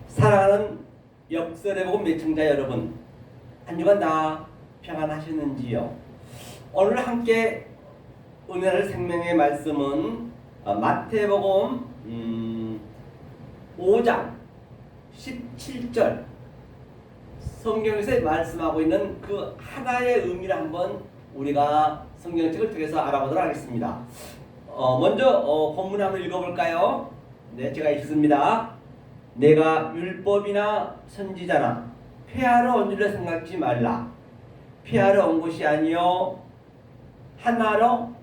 사랑하는 역설해보고 매청자 여러분, 한 주간 다 평안하셨는지요? 오늘 함께 은혜를 생명의 말씀은 마태복음 5장 17절 성경에서 말씀하고 있는 그 하나의 의미를 한번 우리가 성경책을 통해서 알아보도록 하겠습니다. 먼저 본문 한번 읽어볼까요? 네, 제가 읽습니다. 내가 율법이나 선지자나 폐하러 온 줄로 생각지 말라. 폐하러 온 것이 아니요 하나로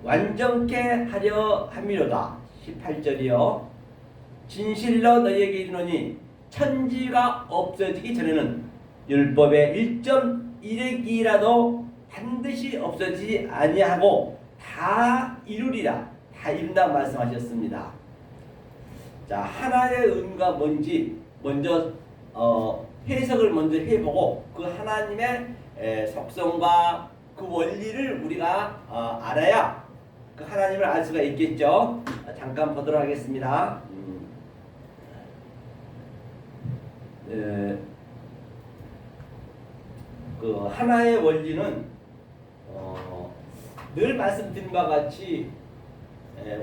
완전케 하려 함이로다. 18절이요. 진실로 너희에게 이르노니 천지가 없어지기 전에는 율법의 1.1획이라도 반드시 없어지지 아니하고 다 이루리라. 다 이룬다 말씀하셨습니다. 자, 하나의 의미가 뭔지 먼저 해석을 먼저 해보고 그 하나님의 속성과 그 원리를 우리가 알아야 그 하나님을 알 수가 있겠죠. 잠깐 보도록 하겠습니다. 그 하나의 원리는 늘 말씀드린 바와 같이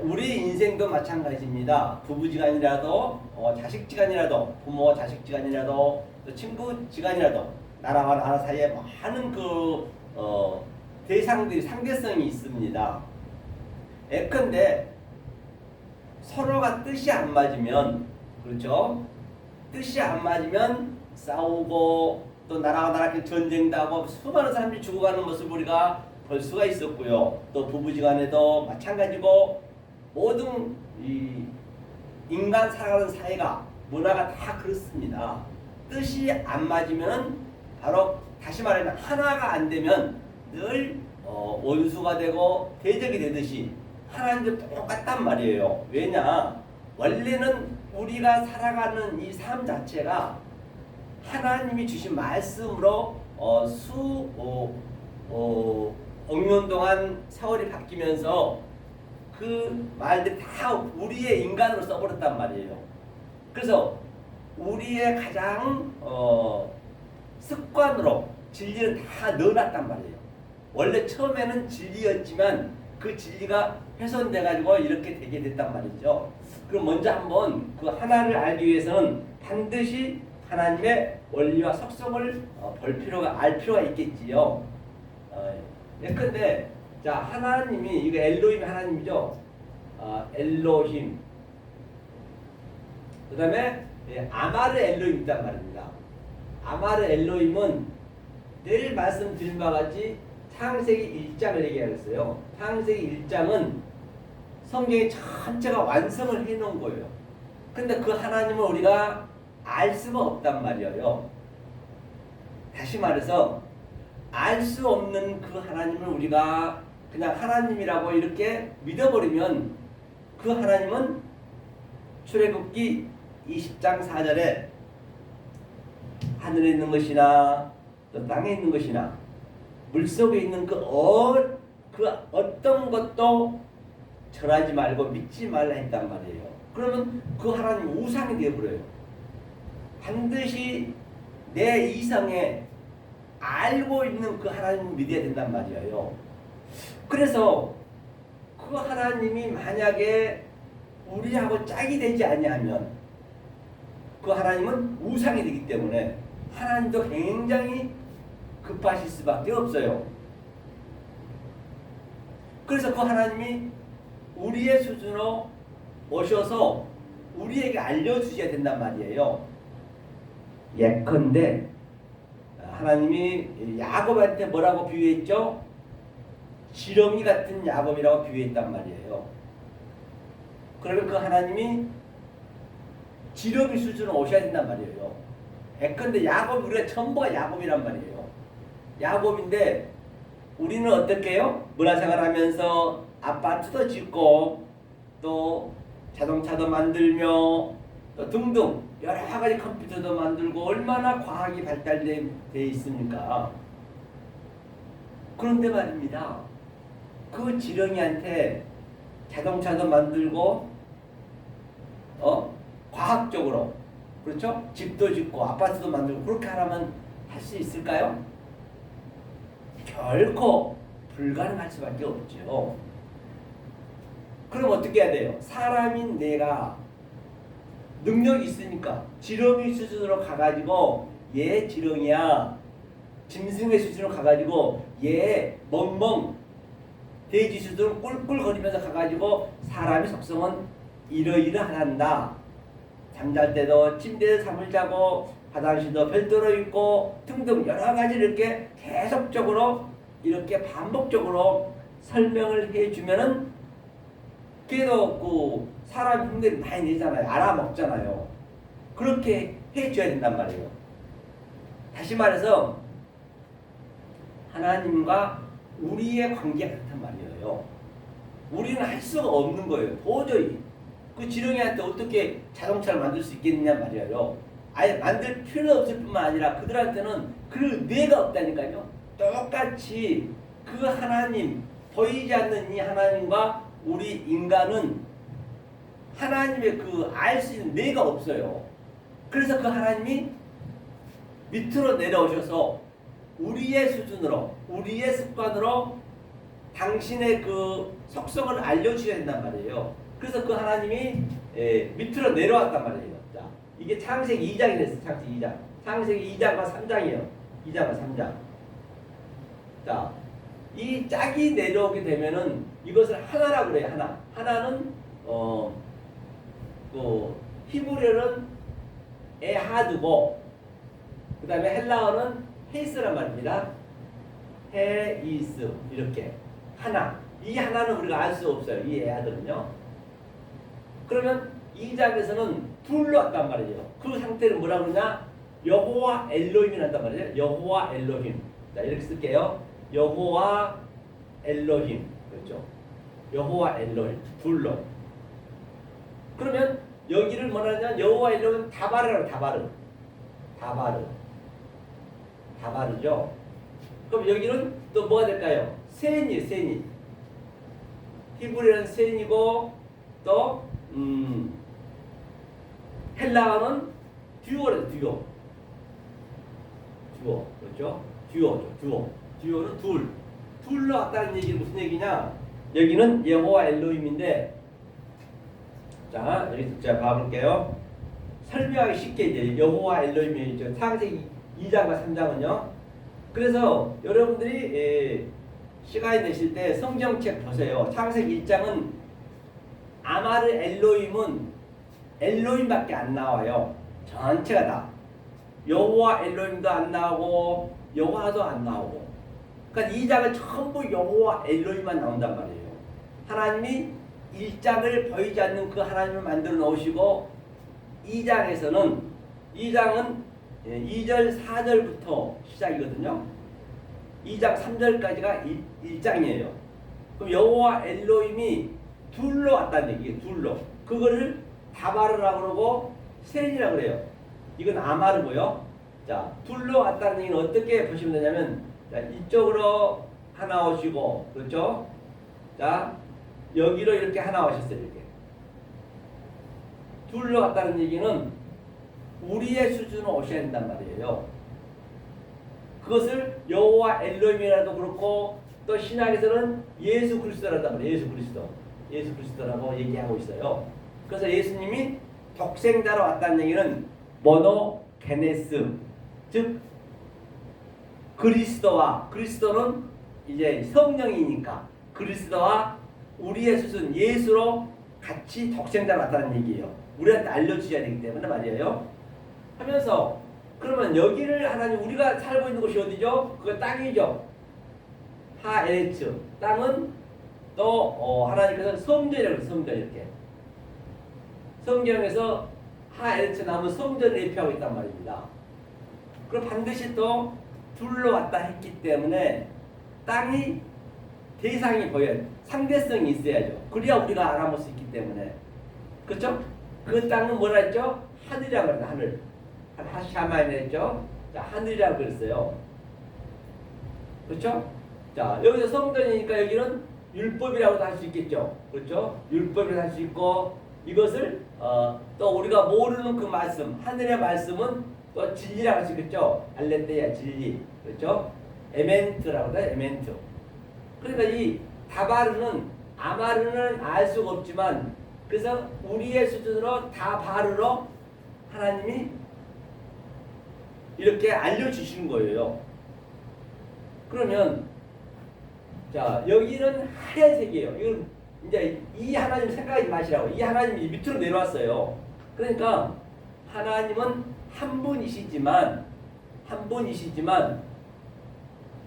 우리 인생도 마찬가지입니다. 부부지간이라도 자식지간이라도 부모와 자식지간이라도 또 친구지간이라도 나라와 나라 사이에 많은 그 대상들이 상대성이 있습니다. 예컨대 서로가 뜻이 안 맞으면, 그렇죠? 뜻이 안 맞으면 싸우고 또 나라가 나라 전쟁도 하고 수많은 사람들이 죽어가는 모습을 우리가 볼 수가 있었고요. 또 부부지간에도 마찬가지고 모든 이 인간 살아가는 사회가 문화가 다 그렇습니다. 뜻이 안 맞으면 바로 다시 말하면 하나가 안 되면 늘 원수가 되고 대적이 되듯이 하나님도 똑같단 말이에요. 왜냐? 원래는 우리가 살아가는 이 삶 자체가 하나님이 주신 말씀으로 억년 동안 세월이 바뀌면서 그 말들이 다 우리의 인간으로 써버렸단 말이에요. 그래서 우리의 가장 습관으로 진리는 다 넣어놨단 말이에요. 원래 처음에는 진리였지만 그 진리가 훼손돼 가지고 이렇게 되게 됐단 말이죠. 그럼 먼저 한번 그 하나를 알기 위해서는 반드시 하나님의 원리와 속성을 알 필요가 있겠지요. 예컨대 자, 하나님이 이거 엘로힘 하나님이죠. 엘로힘. 그다음에 아마르 엘로힘 있단 말입니다. 아마르 엘로힘은 늘 말씀드린 바와 같이 창세기 1장을 얘기하겠어요. 창세기 1장은 성경의 전체가 완성을 해놓은 거예요. 근데 그 하나님을 우리가 알 수가 없단 말이에요. 다시 말해서 알 수 없는 그 하나님을 우리가 그냥 하나님이라고 이렇게 믿어버리면 그 하나님은 출애굽기 20장 4절에 하늘에 있는 것이나 또 땅에 있는 것이나 물속에 있는 그 어떤 것도 절하지 말고 믿지 말라 했단 말이에요. 그러면 그 하나님 우상이 되어버려요. 반드시 내 이성에 알고 있는 그 하나님을 믿어야 된단 말이에요. 그래서 그 하나님이 만약에 우리하고 짝이 되지 아니하면 그 하나님은 우상이 되기 때문에 하나님도 굉장히 급하실 수밖에 없어요. 그래서 그 하나님이 우리의 수준으로 오셔서 우리에게 알려주셔야 된단 말이에요. 예컨대 하나님이 야곱한테 뭐라고 비유했죠? 지렁이 같은 야곱이라고 비유했단 말이에요. 그러면 그 하나님이 지렁이 수준으로 오셔야 된단 말이에요. 예컨대 야곱, 우리가 전부가 야곱이란 말이에요. 야곱인데 우리는 어떻게 해요? 문화생활하면서 아파트도 짓고 또 자동차도 만들며 또 등등 여러 가지 컴퓨터도 만들고 얼마나 과학이 발달되어 있습니까? 그런데 말입니다. 그 지렁이한테 자동차도 만들고 과학적으로 그렇죠? 집도 짓고 아파트도 만들고 그렇게 하라면 할 수 있을까요? 결코 불가능할 수밖에 없죠. 그럼 어떻게 해야 돼요? 사람인 내가 능력이 있으니까 지렁이 수준으로 가가지고 얘 지렁이야, 짐승의 수준으로 가가지고 얘 멍멍 돼지 수준으로 꿀꿀거리면서 가가지고 사람의 속성은 이러이러한다. 잠잘 때도 침대에서 잠을 자고 화장실도 별도로 있고 등등 여러 가지 이렇게 계속적으로 이렇게 반복적으로 설명을 해주면은 걔도 그 사람 흉내를 많이 내잖아요. 알아먹잖아요. 그렇게 해줘야 된단 말이에요. 다시 말해서 하나님과 우리의 관계가 그렇단 말이에요. 우리는 할 수가 없는 거예요. 도저히. 그 지렁이한테 어떻게 자동차를 만들 수 있겠느냐 말이에요. 아예 만들 필요 없을 뿐만 아니라 그들한테는 그 뇌가 없다니까요. 똑같이 그 하나님, 보이지 않는 이 하나님과 우리 인간은 하나님의 그 알 수 있는 뇌가 없어요. 그래서 그 하나님이 밑으로 내려오셔서 우리의 수준으로, 우리의 습관으로 당신의 그 속성을 알려주셔야 된단 말이에요. 그래서 그 하나님이 밑으로 내려왔단 말이에요. 자, 이게 창세기 2장이 됐어요. 창세기 2장. 창세기 2장과 3장이에요. 2장과 3장. 자, 이 짝이 내려오게 되면은 이것을 하나라고 그래요. 하나. 하나는 그 히브리어는 에하드고 그 다음에 헬라어는 헤이스란 말입니다. 헤이스 이렇게 하나. 이 하나는 우리가 알 수 없어요. 이 에하드는요. 그러면 이 장에서는 둘로 왔단 말이에요. 그 상태를 뭐라고 그러냐? 여호와 엘로힘이란단 말이에요. 여호와 엘로힘. 자, 이렇게 쓸게요. 여호와 엘로힘. 그렇죠? 여호와 엘로힘. 둘로. 그러면 여기를 뭐라냐? 여호와 엘로힘 다바르라고 다바르. 다바르. 다바르죠. 그럼 여기는 또 뭐가 될까요? 센이에요. 센이. 히브리어는 센이고 또 헬라어는 듀오래요. 듀오. 듀오. 그렇죠? 듀오죠. 듀오. 듀오는 둘. 둘로 왔다는 얘기는 무슨 얘기냐? 여기는 여호와 엘로힘인데 자, 여기 제가 봐볼게요. 설명하기 쉽게 이제 여호와 엘로힘이 창세기 2장과 3장은요. 그래서 여러분들이 시간이 되실 때 성경책 보세요. 창세기 1장은 아마르 엘로힘은 엘로힘밖에 안 나와요. 전체가 다. 여호와 엘로힘도 안 나오고 여호와도 안 나오고. 그러니까 2장은 전부 여호와 엘로힘만 나온단 말이에요. 하나님이 1장을 보이지 않는 그 하나님을 만들어 놓으시고 2장에서는 2장은 2절 4절부터 시작이거든요. 2장 3절까지가 1장이에요. 그럼 여호와 엘로힘이 둘로 왔다는 얘기예요. 둘로. 그거를 다바르라고 그러고 센이라고 그래요. 이건 아마르고요. 자, 둘로 왔다는 얘기는 어떻게 보시면 되냐면 자, 이쪽으로 하나 오시고 그렇죠? 자, 여기로 이렇게 하나 오셨어요. 이렇게. 둘로 왔다는 얘기는 우리의 수준으로 오셔야 된단 말이에요. 그것을 여호와 엘로힘이라도 그렇고 또 신약에서는 예수 그리스도라단 말이에요. 예수 그리스도. 예수 그리스도라고 얘기하고 있어요. 그래서 예수님이 독생자로 왔다는 얘기는 모노게네스 즉 그리스도는 이제 성령이니까 그리스도와 우리의 수준 예수로 같이 독생자로 왔다는 얘기예요. 우리한테 알려주셔야 되기 때문에 말이에요. 하면서 그러면 여기를 하나님 우리가 살고 있는 곳이 어디죠? 그거 땅이죠. 하에레츠 땅은 또 하나님께서 성전이라고 해요. 성전 이렇게 성경에서 하에레츠 나면 성전을 예표하고 있단 말입니다. 그럼 반드시 또 둘러 왔다 했기 때문에 땅이 대상이 보여야 돼. 상대성이 있어야죠. 그래야 우리가 알아볼 수 있기 때문에 그렇죠? 그 땅은 뭐라 했죠? 하늘이라고 그랬어요. 하늘. 하샤마이네 했죠? 자, 하늘이라고 그랬어요. 그렇죠? 자, 여기서 성전이니까 여기는 율법이라고도 할 수 있겠죠. 그렇죠? 율법이라고 할 수 있고 이것을 또 우리가 모르는 그 말씀, 하늘의 말씀은 또 진리라고 할 수 있겠죠. 알레테야 진리. 그렇죠? 에멘트라고 해요. 에멘트. 그러니까 이 다바르는 아마르는 알 수가 없지만 그래서 우리의 수준으로 다바르로 하나님이 이렇게 알려주시는 거예요. 그러면 자 여기는 하얀색이에요. 이건 이제 이 하나님 생각하지 마시라고. 이 하나님이 밑으로 내려왔어요. 그러니까 하나님은 한 분이시지만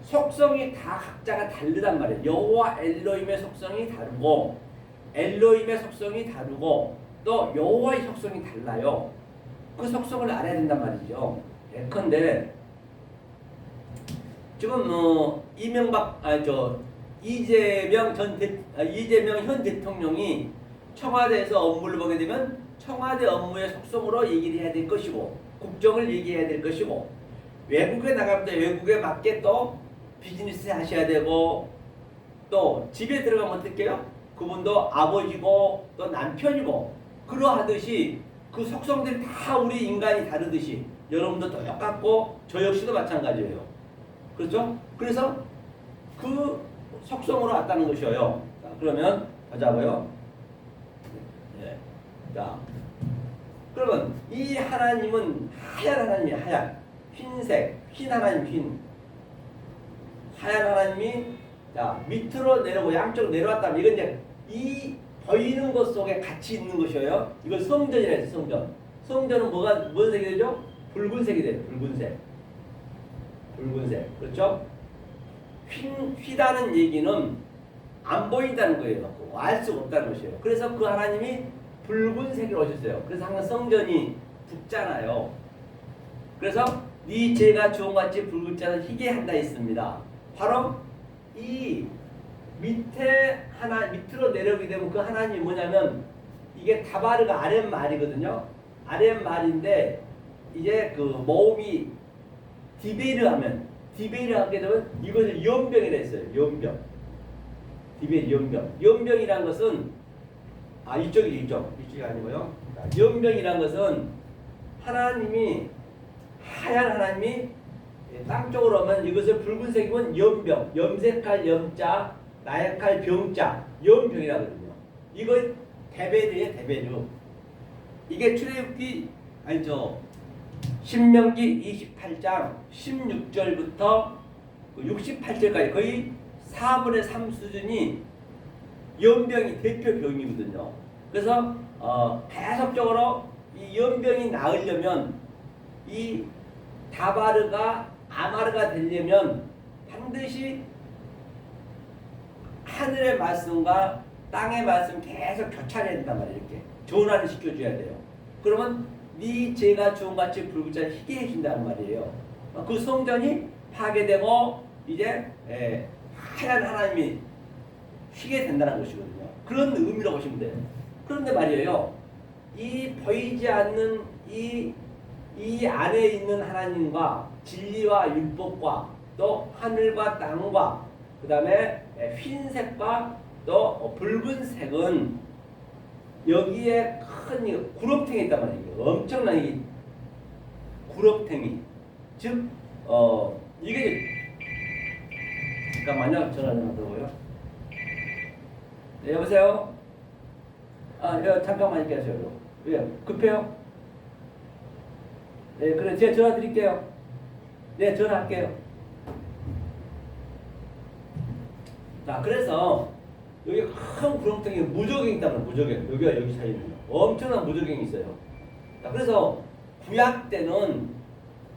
속성이 다 각자가 다르단 말이에요. 여호와 엘로힘의 속성이 다르고 엘로힘의 속성이 다르고 또 여호와의 속성이 달라요. 그 속성을 알아야 된단 말이죠. 예컨대 지금 이재명 현 대통령이 청와대에서 업무를 보게 되면 청와대 업무의 속성으로 얘기를 해야 될 것이고 국정을 얘기해야 될 것이고 외국에 나가면 외국에 맞게 또 비즈니스 하셔야 되고 또 집에 들어가면 어떻게 해요? 그분도 아버지고 또 남편이고 그러하듯이 그 속성들이 다 우리 인간이 다르듯이 여러분도 똑같고 저 역시도 마찬가지예요. 그렇죠? 그래서 그 속성으로 왔다는 것이에요. 자, 그러면 가자고요. 네. 자, 그러면 이 하나님은 하얀 하나님이에요. 하얀 흰색 흰 하나님 흰 하얀 하나님이 자 밑으로 내려오고 양쪽으로 내려왔다면 이건 이제 이 보이는 것 속에 같이 있는 것이에요. 이걸 성전이라 해서 성전. 성전은 무슨 색이 되죠? 붉은색이 돼요. 붉은색. 그렇죠? 휘다는 얘기는 안 보인다는 거예요. 알 수가 없다는 것이에요. 그래서 그 하나님이 붉은색으로 오셨어요. 그래서 항상 성전이 붉잖아요. 그래서 네 죄가 주홍같이 붉은 자는 희게 한다 했습니다. 바로 이 밑으로 내려오게 되면 그 하나님이 뭐냐면 이게 다바르가 아랫말이거든요. 아랫말인데 이제 그 모음이 디베르 하게 되면 이것을 연병이라 했어요. 연병. 디베르 연병. 연병이란 것은 이쪽이 아니고요. 연병이란 것은 하나님이 하얀 하나님이 땅 쪽으로 오면 이것을 붉은색이면 염병, 염색할 염자, 나약할 병자, 염병이라거든요. 이거 데베르예요, 데베르. 이게 출애굽기 신명기 28장 16절부터 68절까지 거의 4분의 3 수준이 염병이 대표병이거든요. 그래서 계속적으로 이 염병이 나으려면 이 다바르가 아마르가 되려면 반드시 하늘의 말씀과 땅의 말씀 계속 교차해야 된단 말이에요. 이렇게 전환을 시켜줘야 돼요. 그러면 네 죄가 주홍같이 붉은 자를 희게 해준다는 말이에요. 그 성전이 파괴되고 이제 하얀 하나님이 휘게 된다는 것이거든요. 그런 의미로 보시면 돼요. 그런데 말이에요. 이 보이지 않는 이 안에 있는 하나님과 진리와 율법과 또 하늘과 땅과 그 다음에 흰색과 또 붉은색은 여기에 큰 구렁텅이 있단 말이에요. 엄청난 이 구렁텅이. 즉 이게 잠깐만요. 전화 좀 들어보요. 네, 여보세요? 잠깐만 계세요. 왜? 급해요? 네, 그래 제가 전화 드릴게요. 네, 전화할게요. 자, 그래서 여기 큰 구렁텅이 무저갱이 있다면 무저갱. 여기가 여기 사이에 있는 엄청난 무저갱이 있어요. 자, 그래서 구약 때는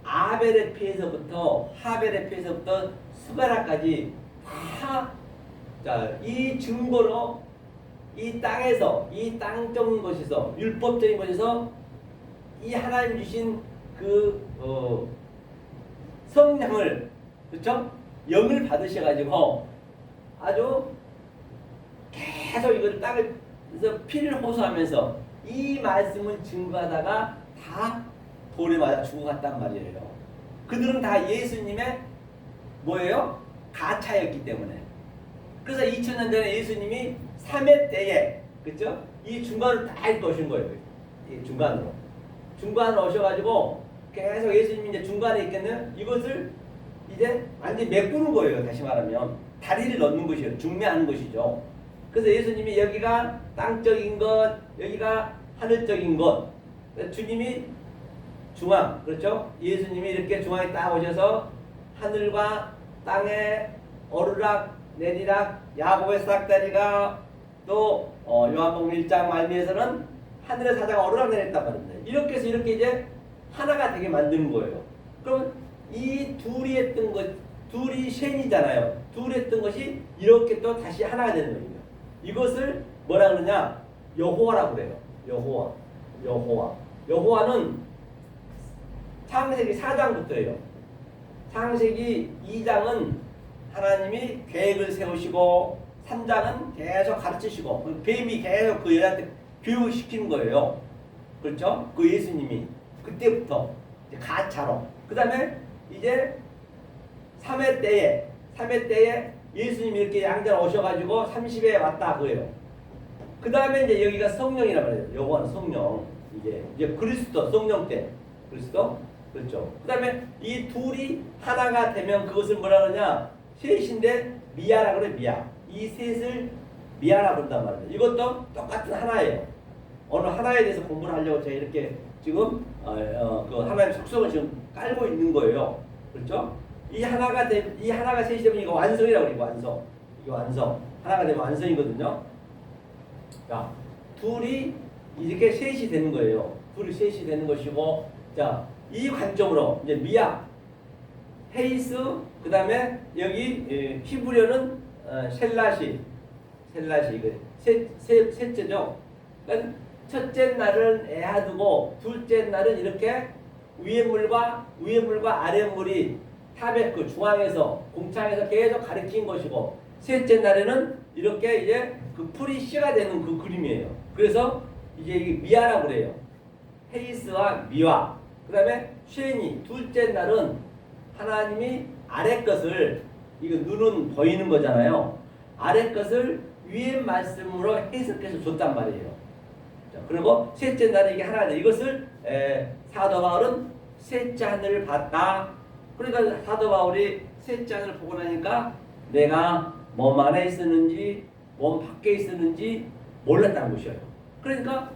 아벨의 피에서부터 하벨의 피에서부터 스바라까지 다 이 증거로 이 땅에서 이 땅적인 것에서 율법적인 것에서 이 하나님 주신 그 성령을 그렇죠? 영을 받으셔가지고 아주 계속 이걸 땅에서 피를 호소하면서 이 말씀을 증거하다가 다 돌에 맞아 죽어갔단 말이에요. 그들은 다 예수님의 뭐예요? 가차였기 때문에. 그래서 2000년 전에 예수님이 3회 때에 그죠? 이 중간으로 다 이렇게 오신 거예요. 이 중간으로 오셔가지고 계속 예수님이 이제 중간에 있겠네요. 이것을 이제 완전히 메꾸는 거예요. 다시 말하면 다리를 넣는 것이에요. 중매하는 것이죠. 그래서 예수님이 여기가 땅적인 것, 여기가 하늘적인 것. 주님이 중앙, 그렇죠? 예수님이 이렇게 중앙에 딱 오셔서 하늘과 땅에 오르락 내리락 야곱의 싹다리가 또 요한복음 1장 말미에서는 하늘의 사자가 오르락 내렸단 말입니다. 이렇게 해서 이렇게 이제 하나가 되게 만드는 거예요. 그럼 이 둘이 했던 것, 둘이 쉔이잖아요. 둘이 했던 것이 이렇게 또 다시 하나가 되는 거예요. 이것을 뭐라 그러냐? 여호와라고 그래요. 여호와는 창세기 4장부터예요. 창세기 2장은 하나님이 계획을 세우시고 3장은 계속 가르치시고 뱀이 계속 그 여자한테 교육을 시키는 거예요. 그렇죠? 그 예수님이 그때부터 이제 가차로. 그 다음에 이제 3회 때에 예수님이 이렇게 양자로 오셔가지고 30에 왔다 그래요. 그 다음에 이제 여기가 성령이라 그래요. 요거는 성령. 이제 그리스도 성령 때 그리스도 그렇죠. 그 다음에 이 둘이 하나가 되면 그것을 뭐라 그러냐? 셋인데 미아라 그래. 미아. 이 셋을 미아라 그런단 말이에요. 이것도 똑같은 하나예요. 어느 하나에 대해서 공부를 하려고 제가 이렇게 지금 그 하나님의 속성을 지금 깔고 있는 거예요. 그렇죠? 이 하나가 셋이 되면 이거 완성이라고 그래요. 완성. 이거 완성. 하나가 되면 완성이거든요. 자, 둘이 이렇게 셋이 되는 거예요. 둘이 셋이 되는 것이고, 자, 이 관점으로 이제 미아, 헤이스, 그 다음에 여기 히브리어는 셀라시 이거 셋째죠. 그러니까 첫째 날은 에하두고 둘째 날은 이렇게 위에 물과 아래 물이 탑의 그 중앙에서 공창에서 계속 가리킨 것이고, 셋째 날에는 이렇게 이제 그 풀이 씨가 되는 그 그림이에요. 그래서 이제 이게 미아라고 그래요. 헤이스와 미와. 그 다음에 쉐니 둘째 날은 하나님이 아래 것을, 이거 눈은 보이는 거잖아요. 아래 것을 위의 말씀으로 해석해서 줬단 말이에요. 자, 그리고 셋째 날은 이게 하나가 돼. 이것을 사도 바울은 셋째 하늘을 봤다. 그러니까 사도 바울이 셋째 하늘을 보고 나니까 내가 몸 안에 있었는지 몸 밖에 있었는지 몰랐다는 것이에요. 그러니까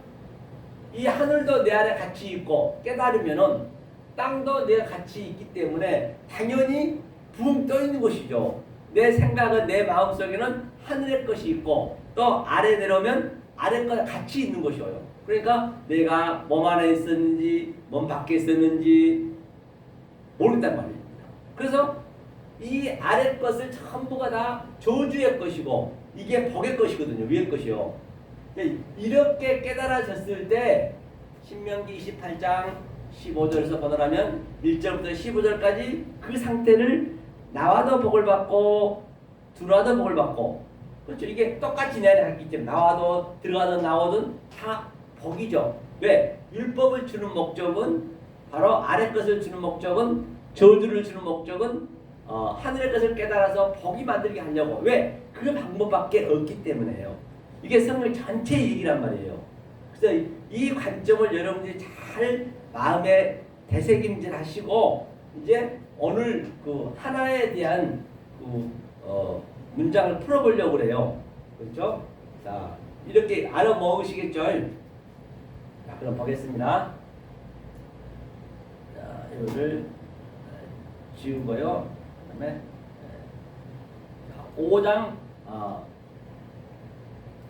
이 하늘도 내 안에 같이 있고 깨달으면은 땅도 내가 같이 있기 때문에 당연히 붕 떠 있는 것이죠. 내 생각은 내 마음속에는 하늘의 것이 있고 또 아래 내려오면 아래 것과 같이 있는 것이에요. 그러니까 내가 몸 안에 있었는지 몸 밖에 있었는지 모른단 말입니다. 그래서 이 아래 것을 전부가 다 저주의 것이고 이게 복의 것이거든요. 위의 것이요. 이렇게 깨달아졌을 때 신명기 28장 15절에서 보더라면 1절부터 15절까지 그 상태를 나와도 복을 받고 들어와도 복을 받고, 그렇죠. 이게 똑같이 내 안에 있기 때문에 나와도 들어가든 나오든 다 복이죠. 왜? 율법을 주는 목적은 바로 아래 것을 주는 목적은 저주를 주는 목적은 하늘의 것을 깨달아서 복이 만들게 하려고. 왜? 그 방법밖에 없기 때문에요. 이게 성경 전체 얘기란 말이에요. 그래서 이 관점을 여러분들이 잘 마음에 되새김질 하시고 이제 오늘 그 하나에 대한 그 문장을 풀어보려고 그래요. 그렇죠? 자, 이렇게 알아먹으시겠죠? 자, 그럼 보겠습니다. 자, 이거를 지우고요. 그 다음에 5장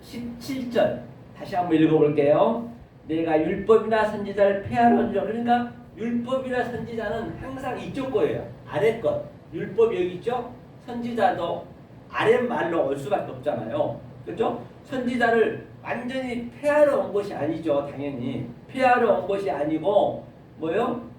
17절 다시 한번 읽어볼게요. 내가 율법이나 선지자를 폐하러 주려. 그러니까 율법이나 선지자는 항상 이쪽 거예요. 아래 것. 율법 여기 있죠? 선지자도 아래 말로 올 수밖에 없잖아요. 그렇죠? 선지자를 완전히 폐하러 온 것이 아니죠. 당연히 폐하러 온 것이 아니고 뭐요?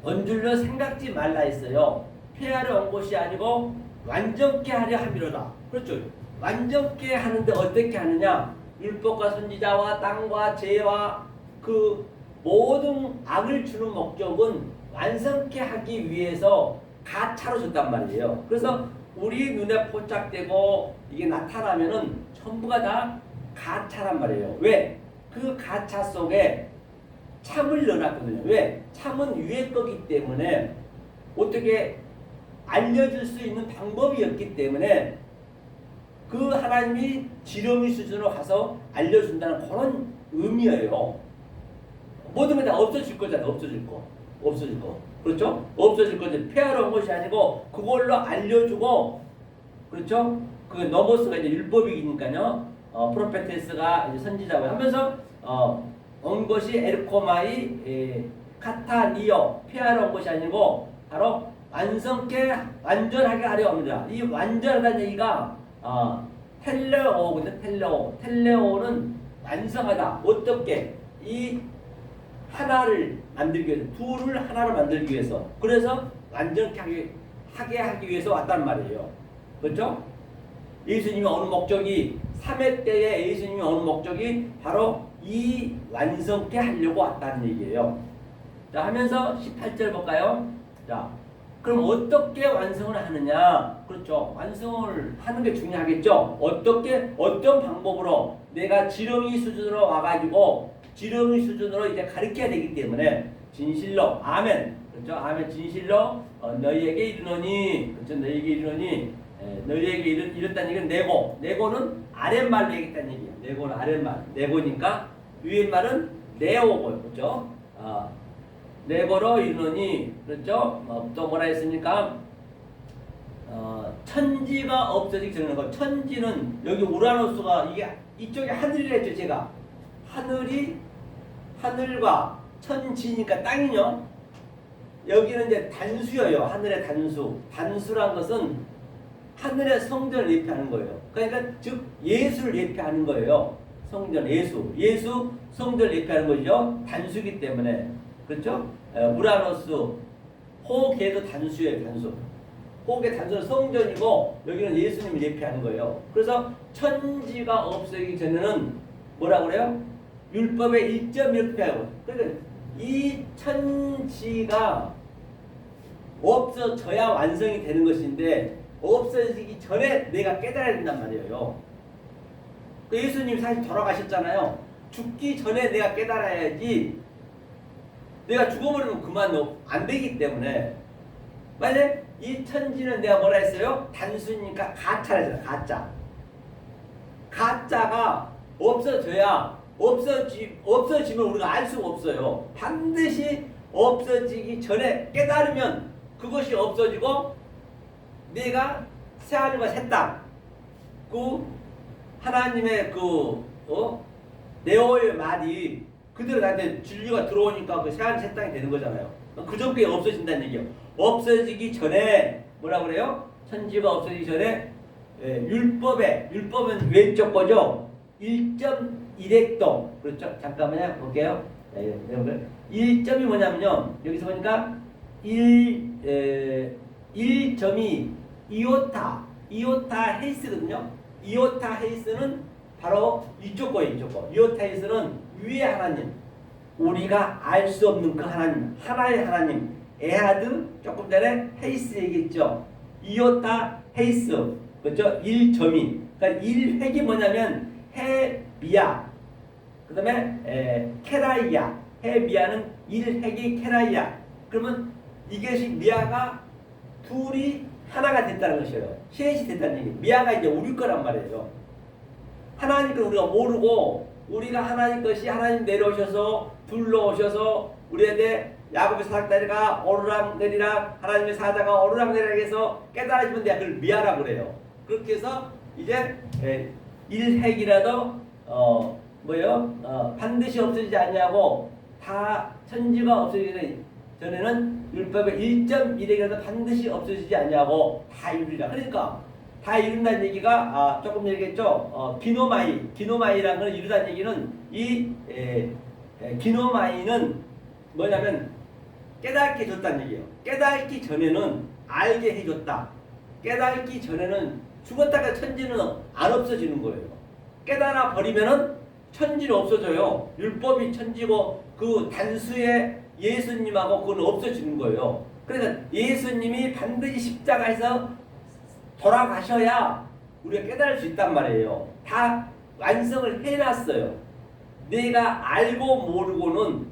언줄로 생각지 말라 했어요. 폐하러 온 것이 아니고 완전케 하려 함이로다. 그렇죠? 완전케 하는데 어떻게 하느냐? 율법과 선지자와 땅과 재와 그 모든 악을 주는 목적은 완성케 하기 위해서 가차로 줬단 말이에요. 그래서 우리 눈에 포착되고 이게 나타나면은 전부가 다 가차란 말이에요. 왜? 그 가차 속에 참을 넣어놨거든요. 왜? 참은 위의 거기 때문에 어떻게 알려줄 수 있는 방법이 없기 때문에 그 하나님이 지렁이 수준으로 가서 알려준다는 그런 의미예요. 모든 게 다 없어질 거잖아. 없어질 거. 없어질 거. 그렇죠? 없어질 거지. 폐하러 온 것이 아니고 그걸로 알려주고, 그렇죠? 그 노모스가 이제 율법이니까요. 프로페테스가 이제 선지자고 하면서 온 것이 에르코마이 카타니오 폐하러 온 것이 아니고 바로 완전하게 하려 합니다. 이 완전하다는 얘기가 텔레오거든요. 텔레오는 완성하다. 어떻게? 이 하나를 만들기 위해서, 둘을 하나로 만들기 위해서. 그래서 완전하게 하기 위해서 왔단 말이에요. 그렇죠? 예수님이 오는 목적이 3회 때에 예수님이 오는 목적이 바로 이 완성케 하려고 왔다는 얘기예요. 자, 하면서 18절 볼까요? 자, 그럼 어떻게 완성을 하느냐? 그렇죠. 완성을 하는 게 중요하겠죠. 어떤 방법으로 내가 지렁이 수준으로 와가지고 지렁이 수준으로 이제 가르쳐야 되기 때문에 진실로 아멘. 그렇죠. 아멘. 진실로 너희에게 이르노니, 그렇죠. 너희에게 이르노니, 너희에게 이르다는 얘기는 네고는 아랫말로 얘기했다는 얘기예요. 네고는 아랫말. 네고니까 위에 말은 네오고요. 그렇죠. 네고로 이르노니, 그렇죠. 또 뭐라 했습니까? 천지가 없어지기 전에 거. 천지는 여기 우라노스가 이게 이쪽에 하늘이라 했죠. 제가 하늘과 천지니까 땅이요. 여기는 이제 단수예요. 하늘의 단수. 단수란 것은 하늘의 성전을 예표하는 거예요. 그러니까 즉 예수를 예표하는 거예요. 성전 예수 성전을 예표하는 거죠. 단수이기 때문에. 그렇죠? 우라노스 호계도 단수예요. 단수. 호계 단수는 성전이고 여기는 예수님을 예표하는 거예요. 그래서 천지가 없어지기 전에는 뭐라고 그래요? 율법의 1.1표 하고. 그러니까 이 천지가 없어져야 완성이 되는 것인데 없어지기 전에 내가 깨달아야 된단 말이에요. 그 예수님이 사실 돌아가셨잖아요. 죽기 전에 내가 깨달아야지. 내가 죽어버리면 그만 안 되기 때문에. 만약에 이 천지는 내가 뭐라 했어요? 단순이니까 가짜라 했잖아. 가짜가 없어져야 없어지면 우리가 알 수가 없어요. 반드시 없어지기 전에 깨달으면 그것이 없어지고 내가 새하늘과 새 땅, 그 하나님의 네오의 말이 그대로 나한테 진리가 들어오니까 그 새하늘 새 땅이 되는 거잖아요. 그 전에 없어진다는 얘기예요. 없어지기 전에 뭐라 그래요? 천지가 없어지기 전에 율법은 왼쪽 거죠. 1.1획도. 그렇죠? 잠깐만요. 볼게요. 1점이 뭐냐면요. 여기서 보니까 1점이 이오타 헤이스거든요. 이오타 헤이스는 바로 이쪽 거예요. 이쪽 거. 이오타 헤이스는 위의 하나님. 우리가 알 수 없는 그 하나님. 하나의 하나님. 에하드 조금 전에 헤이스 얘기했죠. 이오타 헤이스. 그렇죠? 1점이. 그러니까 1획이 뭐냐면 해미야. 그 다음에 케라이야. 해미야는 1획이 케라이야. 그러면 이것이 미야가 둘이 하나가 됐다는 것이에요. 셋이 됐다는 얘기. 미야가 이제 우리 거란 말이에요. 하나님 걸 우리가 모르고 우리가 하나님 것이 하나님 내려오셔서 둘러오셔서 우리한테 야곱의 사닥다리가 오르락내리락 하나님의 사자가 오르락내리락 해서 깨달아지면 내가 그걸 미야라고 그래요. 그렇게 해서 이제 1획이라도 반드시 없어지지 않냐고 다 천지가 없어지기 전에는 율법의 1.1획이라도 반드시 없어지지 않냐고 다 이루리라. 그러니까 다 이룬다는 얘기가 조금 얘기했죠. 기노마이라는 걸 이루다는 얘기는 이 기노마이는 뭐냐면 깨닫게 해줬다는 얘기예요. 깨닫기 전에는 알게 해줬다. 깨닫기 전에는 죽었다가 천지는 안 없어지는 거예요. 깨달아 버리면은 천지는 없어져요. 율법이 천지고 그 단수의 예수님하고 그건 없어지는 거예요. 그러니까 예수님이 반드시 십자가에서 돌아가셔야 우리가 깨달을 수 있단 말이에요. 다 완성을 해놨어요. 내가 알고 모르고는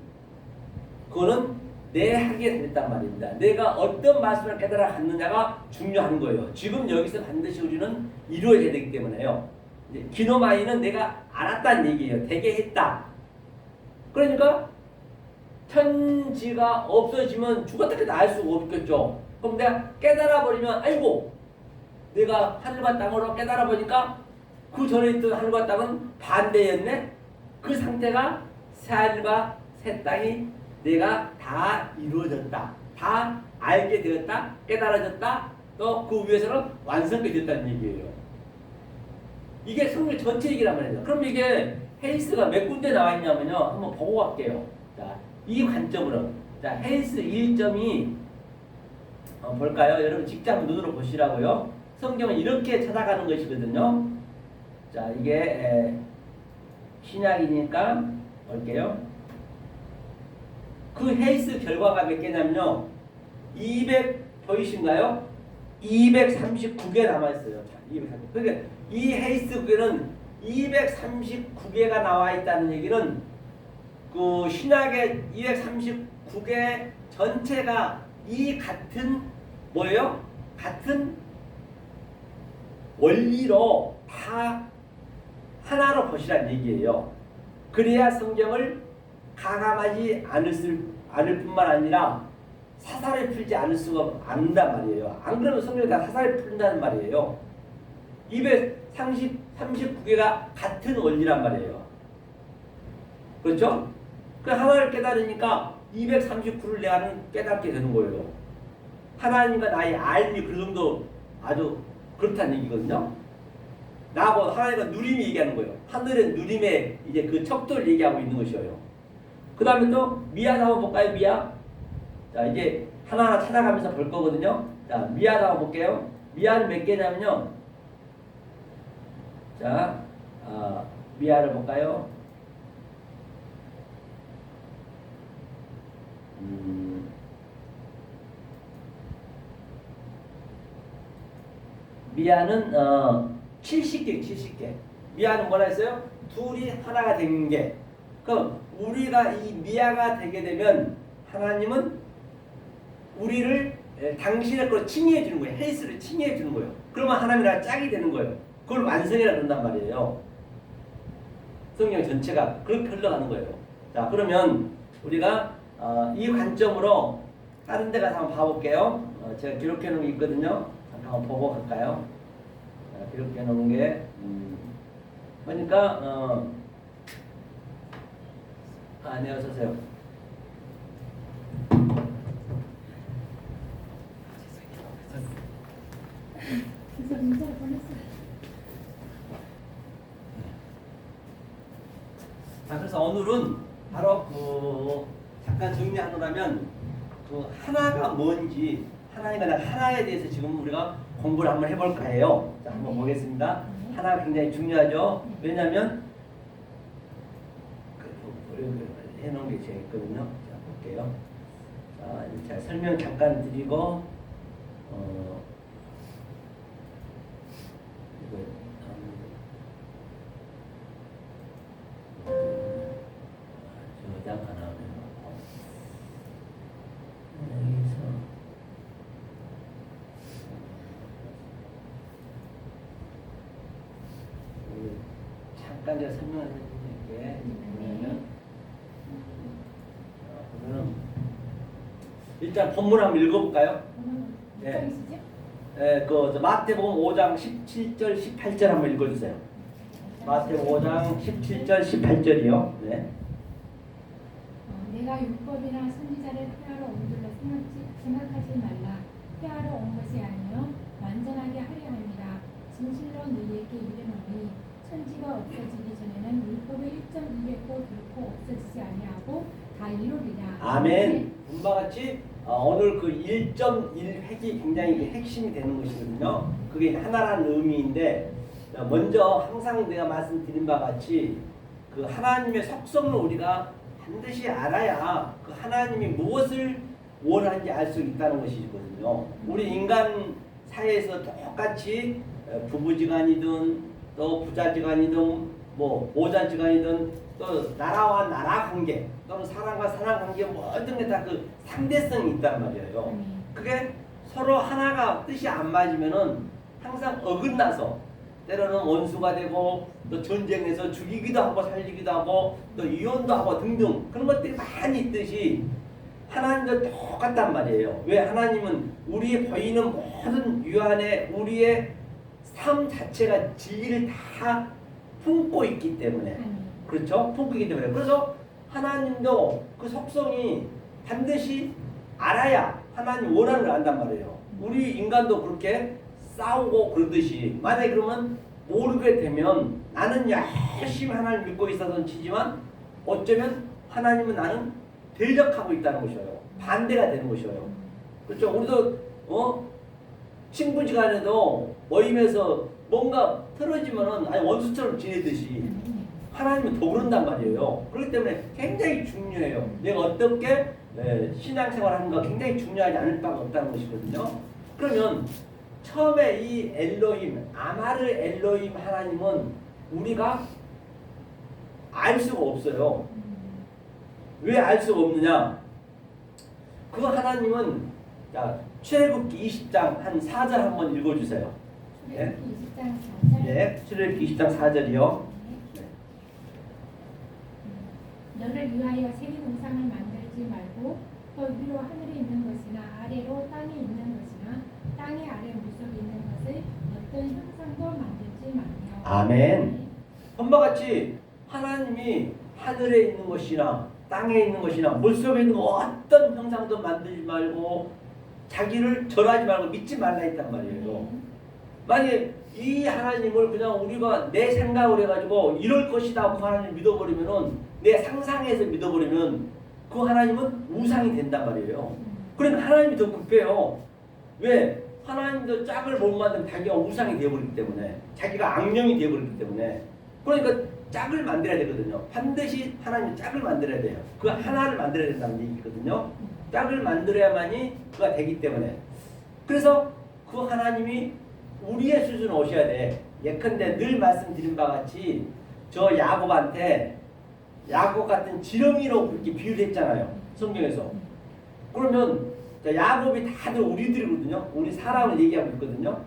그거는 내 하게 됐단 말입니다. 내가 어떤 말씀을 깨달아 갔느냐가 중요한 거예요. 지금 여기서 반드시 우리는 이루어져야 되기 때문에요. 기노마이는 내가 알았다는 얘기예요. 되게 했다. 그러니까 천지가 없어지면 죽었다 깨다 알 수가 없겠죠. 그럼 내가 깨달아 버리면 아이고 내가 하늘과 땅으로 깨달아 보니까 그 전에 있던 하늘과 땅은 반대였네. 그 상태가 새하늘과 새 땅이 내가 다 이루어졌다. 다 알게 되었다. 깨달아졌다. 또 그 위에서는 완성이 됐다는 얘기예요. 이게 성경 전체 얘기란 말이에요. 그럼 이게 헬스가 몇 군데 나와 있냐면요. 한번 보고 갈게요. 자, 이 관점으로. 자, 헬스 1점이 볼까요? 여러분 직접 한번 눈으로 보시라고요. 성경은 이렇게 찾아가는 것이거든요. 자, 이게 신약이니까 볼게요. 그 헬스 결과가 몇 개냐면요. 200 보이신가요? 239개 남아있어요. 자, 239. 그러니까 이 헬스국에는 239개가 나와 있다는 얘기는 그 신약의 239개 전체가 이 같은 뭐예요? 같은 원리로 다 하나로 보시라는 얘기예요. 그래야 성경을 가감하지 않을 뿐만 아니라 사사를 풀지 않을 수가 않는단 말이에요. 안 그러면 성경을 다 사사를 풀린다는 말이에요. 239개가 같은 원리란 말이에요. 그렇죠? 그 하나를 깨달으니까 239를 내가 깨닫게 되는 거예요. 하나님과 나의 알미 그 정도 아주 그렇다는 얘기거든요. 나하고 하나님과 누림이 얘기하는 거예요. 하늘은 누림의 이제 그 척도를 얘기하고 있는 것이에요. 그 다음에 또 미아 한번 볼까요? 미아. 자, 이제 하나하나 찾아가면서 볼 거거든요. 자, 미아 한번 볼게요. 미아는 몇 개냐면요. 자, 미아를 볼까요? 미아는 70개, 70개. 미아는 뭐라 했어요? 둘이 하나가 된 게. 그럼 우리가 이 미아가 되게 되면 하나님은 우리를 당신의 걸로 칭의해 주는 거예요. 헬스를 칭의해 주는 거예요. 그러면 하나님이랑 짝이 되는 거예요. 그걸 완성이라 그런단 말이에요. 성경 전체가 그렇게 흘러가는 거예요. 자, 그러면 우리가 이 관점으로 다른 데 가서 한번 봐볼게요. 제가 기록해 놓은 게 있거든요. 한번 보고 갈까요? 기록해 놓은 게 그러니까 네, 어서오세요. 자, 그래서 오늘은 바로 잠깐 정리하노라면 그 하나가 뭔지 하나님과 하나에 대해서 지금 우리가 공부를 한번 해볼까 해요. 자, 한번 보겠습니다. 하나가 굉장히 중요하죠. 왜냐하면 해놓은 게 제가 있거든요. 자, 볼게요. 자, 제가 설명 잠깐 드리고 저장 하나 해놓고 여기서 잠깐 제가 설명을 해드릴게. 그러면 일단 본문 한번 읽어볼까요? 네. 네, 그 마태복음 5장 17절 18절 한번 읽어주세요. 마태복음 5장 17절 18절이요. 네. 내가 율법이나 선지자를 폐하러 온 줄로 생각하지 말라. 폐하러 온 것이 아니요 완전하게 하려 합니다. 진실로 너희에게 이르노니 천지가 없어지기 전에는 율법의 1.2획도 결코 없어지지 아니하고 다 이루리라. 아멘. 본바 같이 오늘 그 1.1획이 굉장히 핵심이 되는 것이거든요. 그게 하나라는 의미인데 먼저 항상 내가 말씀드린 바 같이 그 하나님의 속성을 우리가 반드시 알아야 그 하나님이 무엇을 원하는지 알 수 있다는 것이거든요. 우리 인간 사회에서 똑같이 부부지간이든 또 부자지간이든 뭐 모자지간이든 또 나라와 나라 관계 또는 사람과 사람 관계 모든 게 다 그 상대성이 있단 말이에요. 그게 서로 하나가 뜻이 안 맞으면은 항상 어긋나서 때로는 원수가 되고 또 전쟁에서 죽이기도 하고 살리기도 하고 또 이혼도 하고 등등 그런 것들이 많이 있듯이 하나님도 똑같단 말이에요. 왜? 하나님은 우리 보이는 모든 유한의 우리의 삶 자체가 진리를 다 품고 있기 때문에 그렇죠? 품고 있기 때문에 그래서 하나님도 그 속성이 반드시 알아야 하나님 원하는 걸 안단 말이에요. 우리 인간도 그렇게 싸우고 그러듯이 만약에 그러면 모르게 되면 나는 열심히 하나님 믿고 있어서는 치지만 어쩌면 하나님은 나는 대적하고 있다는 것이에요. 반대가 되는 것이에요. 그렇죠? 우리도 친구지간에도 모임에서 뭔가 틀어지면은 아니 원수처럼 지내듯이 하나님은 더 그런단 말이에요. 그렇기 때문에 굉장히 중요해요. 내가 어떻게 신앙생활을 하는가 굉장히 중요하지 않을 바가 없다는 것이거든요. 그러면 처음에 이 엘로힘, 아마르 엘로힘 하나님은 우리가 알 수가 없어요. 왜 알 수가 없느냐? 그 하나님은 자 출애굽기 20장 한 4절 한번 읽어주세요. 출애굽기 20장 4절. 네, 출애굽기 20장 4절이요. 너를 위하여 세계 동상을 만들지 말고 더 위로 하늘에 있는 것이나 아래로 땅에 있는 것이나 땅의 아래 물속에 있는 것을 어떤 형상도 만들지 말며. 아멘. 엄마 같이 하나님이 하늘에 있는 것이나 땅에 있는 것이나 물속에 있는 어떤 형상도 만들지 말고 자기를 절하지 말고 믿지 말라 했단 말이에요. 만약에 이 하나님을 그냥 우리가 내 생각을 해가지고 이럴 것이다 그 하나님 믿어버리면은 내 상상해서 믿어버리면 그 하나님은 우상이 된단 말이에요. 그러니까 하나님이 더 급해요. 왜? 하나님도 짝을 못 만들면 자기가 우상이 되어버리기 때문에 자기가 악령이 되어버리기 때문에 그러니까 짝을 만들어야 되거든요. 반드시 하나님 짝을 만들어야 돼요. 그 하나를 만들어야 된다는 얘기거든요. 짝을 만들어야만이 그가 되기 때문에 그래서 그 하나님이 우리의 수준에 오셔야 돼. 예컨대 늘 말씀드린 바와 같이 저 야곱한테 야곱 같은 지렁이로 그렇게 비유를 했잖아요. 성경에서. 그러면 야곱이 다들 우리들이거든요. 우리 사람을 얘기하고 있거든요.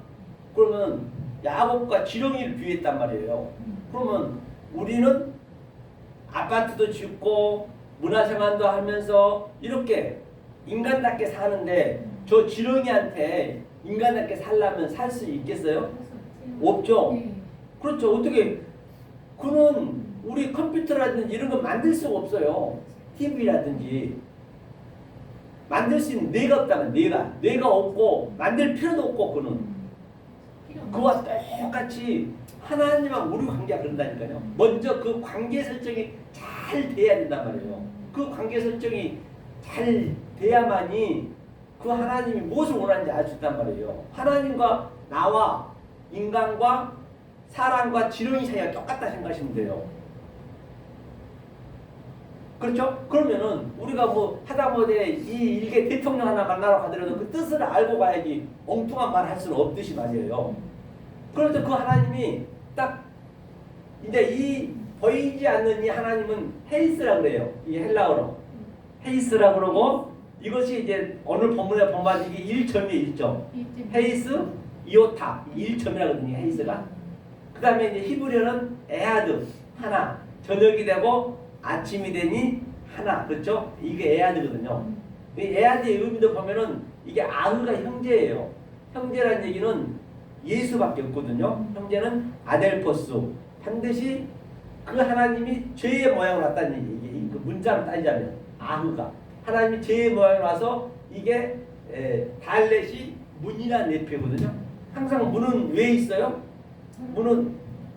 그러면 야곱과 지렁이를 비유했단 말이에요. 그러면 우리는 아파트도 짓고 문화생활도 하면서 이렇게 인간답게 사는데 저 지렁이한테 인간답게 살려면 살 수 있겠어요? 없죠. 그렇죠. 어떻게 그는 우리 컴퓨터라든지 이런 거 만들 수가 없어요. TV라든지 만들 수 있는 뇌가 없다면 뇌가 없고 만들 필요도 없고 그는 그와 똑같이 하나님과 우리 관계가 그런다니까요. 먼저 그 관계 설정이 잘 돼야 된단 말이에요. 그 관계 설정이 잘 돼야만이 그 하나님이 무엇을 원하는지 알 수 있단 말이에요. 하나님과 나와 인간과 사람과 지렁이 사이가 똑같다 생각하시면 돼요. 그렇죠? 그러면은 우리가 뭐 하다못해 이 일개 대통령 하나 만나러 가더라도 그 뜻을 알고 가야지 엉뚱한 말 할 수는 없듯이 말이에요. 그런데 그 하나님이 딱 이제 이 보이지 않는 이 하나님은 헤이스라고 그래요. 이 헬라어로 헤이스라고 그러고 이것이 이제 오늘 본문에 보면 이게 1점이 1점. 헤이스, 이오타 1점이라거든요. 헤이스가. 그 다음에 이제 히브리어는 에하드 하나. 저녁이 되고 아침이 되니 하나. 그렇죠? 이게 에하드거든요. 이 에하드의 의미도 보면은 이게 아흐가 형제예요. 형제라는 얘기는 예수밖에 없거든요. 형제는 아델포스. 반드시 그 하나님이 죄의 모양을 왔다는 얘기. 그 문자로 따지자면 아흐가 하나님이 죄의 모양을 와서 이게 달렛이 문이라는 내표거든요. 항상 문은 왜 있어요? 문은